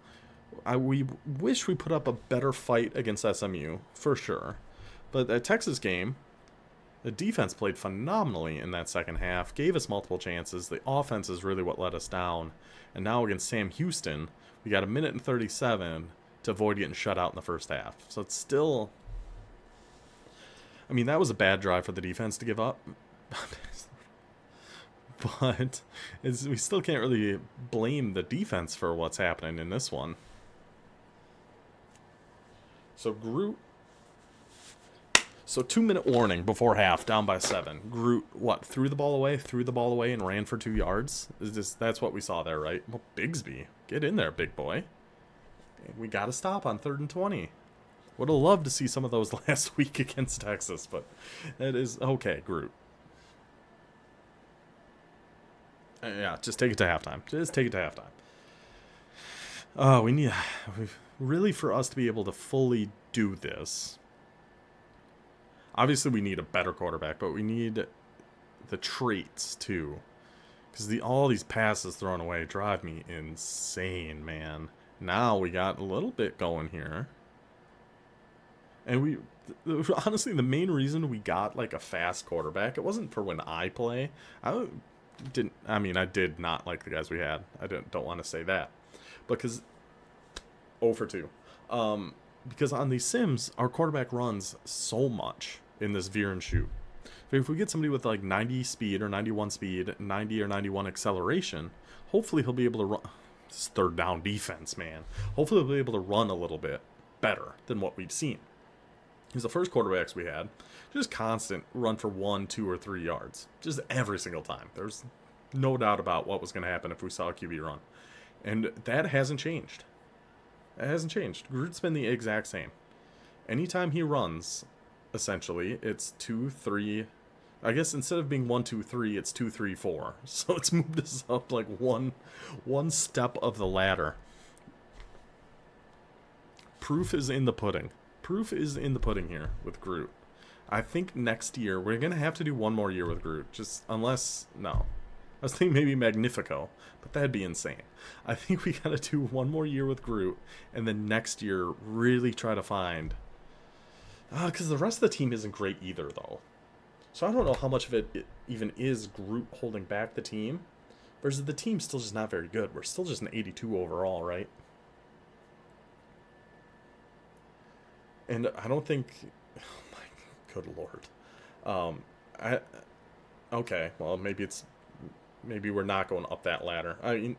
We wish we put up a better fight against SMU, for sure. But that Texas game, the defense played phenomenally in that second half, gave us multiple chances. The offense is really what let us down. And now against Sam Houston, we got 1 minute and 37 to avoid getting shut out in the first half. So it's still... I mean, that was a bad drive for the defense to give up. But we still can't really blame the defense for what's happening in this one. So Groot... So 2-minute warning before half, down by 7. Groot, threw the ball away and ran for 2 yards? That's what we saw there, right? Well, Bigsby, get in there, big boy. We got to stop on 3rd and 20. Would have loved to see some of those last week against Texas, but it is okay, Groot. Yeah, just take it to halftime. We really, for us to be able to fully do this, obviously we need a better quarterback, but we need the traits too. Because all these passes thrown away drive me insane, man. Now we got a little bit going here. And honestly, the main reason we got like a fast quarterback, it wasn't for when I play. I did not like the guys we had. I don't want to say that. Because 0 for 2. Because on these sims, our quarterback runs so much in this veer and shoot. If we get somebody with like 90 speed or 91 speed, 90 or 91 acceleration, hopefully he'll be able to run. This 3rd down defense, man. Hopefully he'll be able to run a little bit better than what we've seen. Because the first quarterbacks we had, just constant run for 1, 2, or 3 yards. Just every single time. There's no doubt about what was going to happen if we saw a QB run. And that hasn't changed. Groot's been the exact same. Anytime he runs, essentially, it's 2, 3. I guess instead of being 1, 2, 3, it's 2, 3, 4. So it's moved us up like one step of the ladder. Proof is in the pudding. Here with Groot. I think next year we're gonna have to do one more year with Groot. I was thinking maybe Magnifico, but that'd be insane. I think we gotta do one more year with Groot, and then next year really try to find. Because the rest of the team isn't great either, though. So I don't know how much of it even is Groot holding back the team, versus the team's still just not very good. We're still just an 82 overall, right? And I don't think... Oh my good lord. Okay, well, maybe we're not going up that ladder. I mean,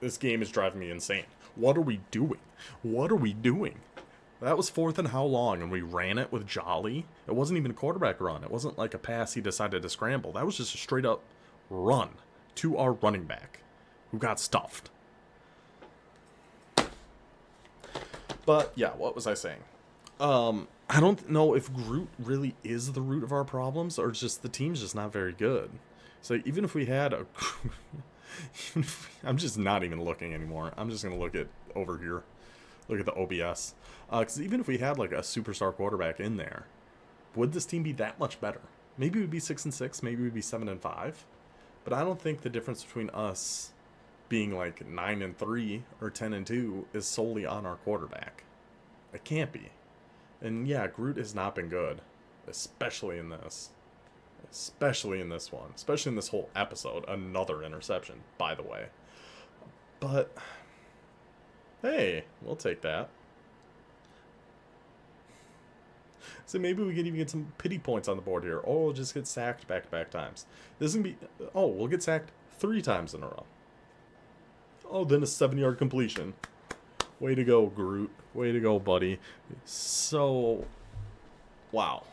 this game is driving me insane. What are we doing? That was fourth and how long, and we ran it with Jolly. It wasn't even a quarterback run. It wasn't like a pass he decided to scramble. That was just a straight up run to our running back, who got stuffed. But yeah, what was I saying? I don't know if Groot really is the root of our problems, or just the team's just not very good. So even if we had a, I'm just not even looking anymore. I'm just gonna look at over here, look at the OBS, because even if we had like a superstar quarterback in there, would this team be that much better? Maybe we'd be 6-6, maybe we'd be 7-5, but I don't think the difference between us being like 9-3 or 10-2 is solely on our quarterback. It can't be. And yeah, Groot has not been good, especially in this. Especially in this one. Especially in this whole episode. Another interception, by the way. But, hey, we'll take that. So maybe we can even get some pity points on the board here. Or we'll just get sacked back-to-back times. This is going to be... Oh, we'll get sacked 3 times in a row. Oh, then a 7-yard completion. Way to go, Groot. Way to go, buddy. So, wow.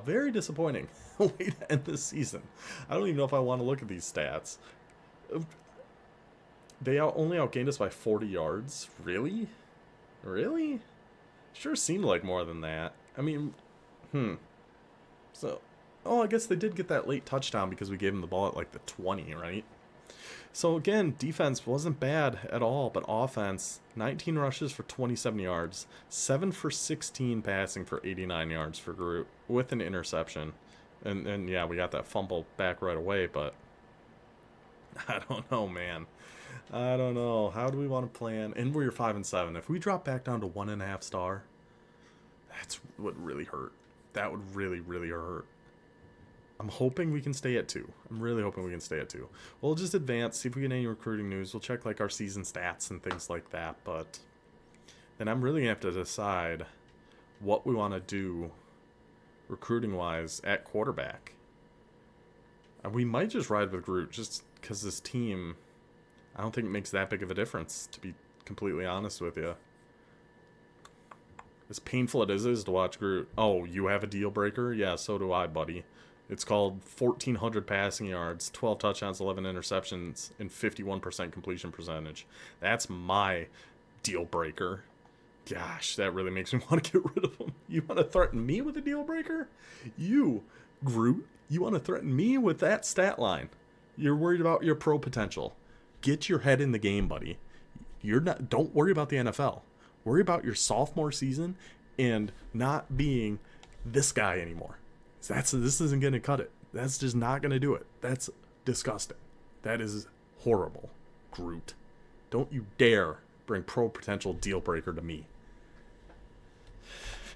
Very disappointing way to end this season. I don't even know if I want to look at these stats. They only outgained us by 40 yards. Really? Really? Sure seemed like more than that. I mean, So, oh, I guess they did get that late touchdown because we gave them the ball at like the 20, right? So again, defense wasn't bad at all, but offense, 19 rushes for 27 yards, 7 for 16 passing for 89 yards for Groot with an interception. And yeah, we got that fumble back right away, but I don't know, man. I don't know. How do we want to plan? And we're 5-7. If we drop back down to 1.5 star, that's what really hurt. That would really, really hurt. I'm hoping we can stay at 2. I'm really hoping we can stay at 2. We'll just advance, see if we get any recruiting news. We'll check like our season stats and things like that. But then I'm really going to have to decide what we want to do recruiting-wise at quarterback. And we might just ride with Groot just because this team, I don't think it makes that big of a difference, to be completely honest with you. As painful it is to watch Groot. Oh, you have a deal breaker? Yeah, so do I, buddy. It's called 1,400 passing yards, 12 touchdowns, 11 interceptions, and 51% completion percentage. That's my deal breaker. Gosh, that really makes me want to get rid of him. You want to threaten me with a deal breaker? You, Groot, you want to threaten me with that stat line? You're worried about your pro potential. Get your head in the game, buddy. Don't worry about the NFL. Worry about your sophomore season and not being this guy anymore. This isn't going to cut it. That's just not going to do it. That's disgusting. That is horrible, Groot. Don't you dare bring pro potential deal breaker to me.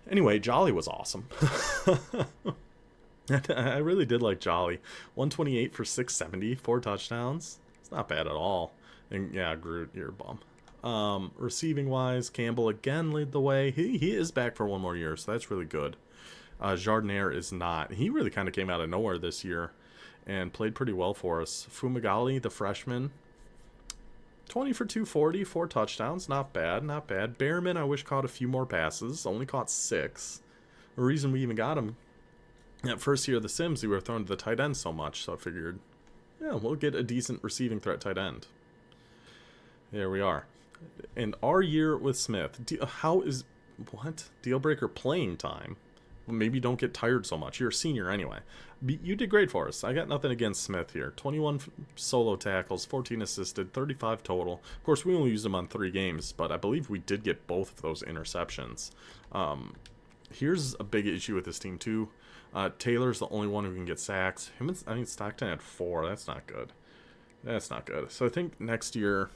Anyway, Jolly was awesome. I really did like Jolly. 128 for 670, 4 touchdowns. It's not bad at all. And yeah, Groot, you're a bum. Receiving wise, Campbell again led the way. He is back for 1 more year, so that's really good. Jardinier is not. He really kind of came out of nowhere this year and played pretty well for us. Fumagalli, the freshman, 20 for 240, 4 touchdowns. Not bad, not bad. Behrman, I wish, caught a few more passes. Only caught 6. The reason we even got him that first year of the Sims, we were thrown to the tight end so much, so I figured, yeah, we'll get a decent receiving threat tight end. There we are. And our year with Smith, deal breaker playing time? Well, maybe don't get tired so much. You're a senior anyway. You did great for us. I got nothing against Smith here. 21 solo tackles, 14 assisted, 35 total. Of course, we only used him on 3 games, but I believe we did get both of those interceptions. Here's a big issue with this team too. Taylor's the only one who can get sacks. I think Stockton had 4. That's not good. That's not good. So I think next year,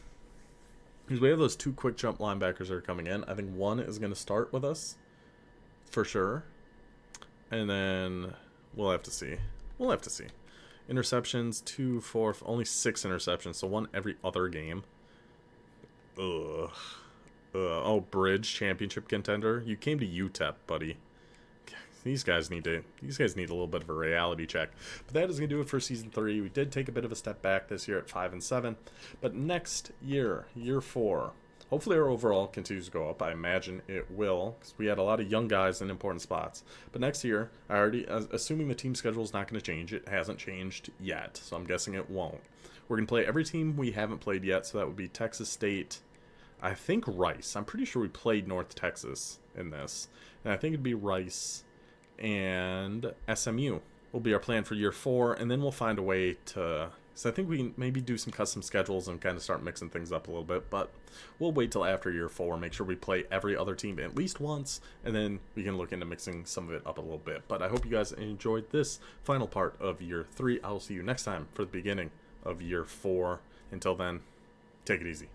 because we have those 2 quick jump linebackers that are coming in, I think one is going to start with us for sure. And then we'll have to see. We'll have to see. Interceptions, 2, 4, only 6 interceptions, so 1 every other game. Ugh. Oh, Bridge, championship contender. You came to UTEP, buddy. These guys need a little bit of a reality check. But that is going to do it for Season 3. We did take a bit of a step back this year at 5-7. But next year, year 4, Hopefully our overall continues to go up. I imagine it will, because we had a lot of young guys in important spots. But next year, assuming the team schedule is not going to change, it hasn't changed yet, so I'm guessing it won't. We're going to play every team we haven't played yet, so that would be Texas State, I think Rice. I'm pretty sure we played North Texas in this. And I think it'd be Rice and SMU will be our plan for year 4, and then we'll find a way to... So I think we can maybe do some custom schedules and kind of start mixing things up a little bit, but we'll wait till after year 4, make sure we play every other team at least once, and then we can look into mixing some of it up a little bit. But I hope you guys enjoyed this final part of year 3. I'll see you next time for the beginning of year 4. Until then, take it easy.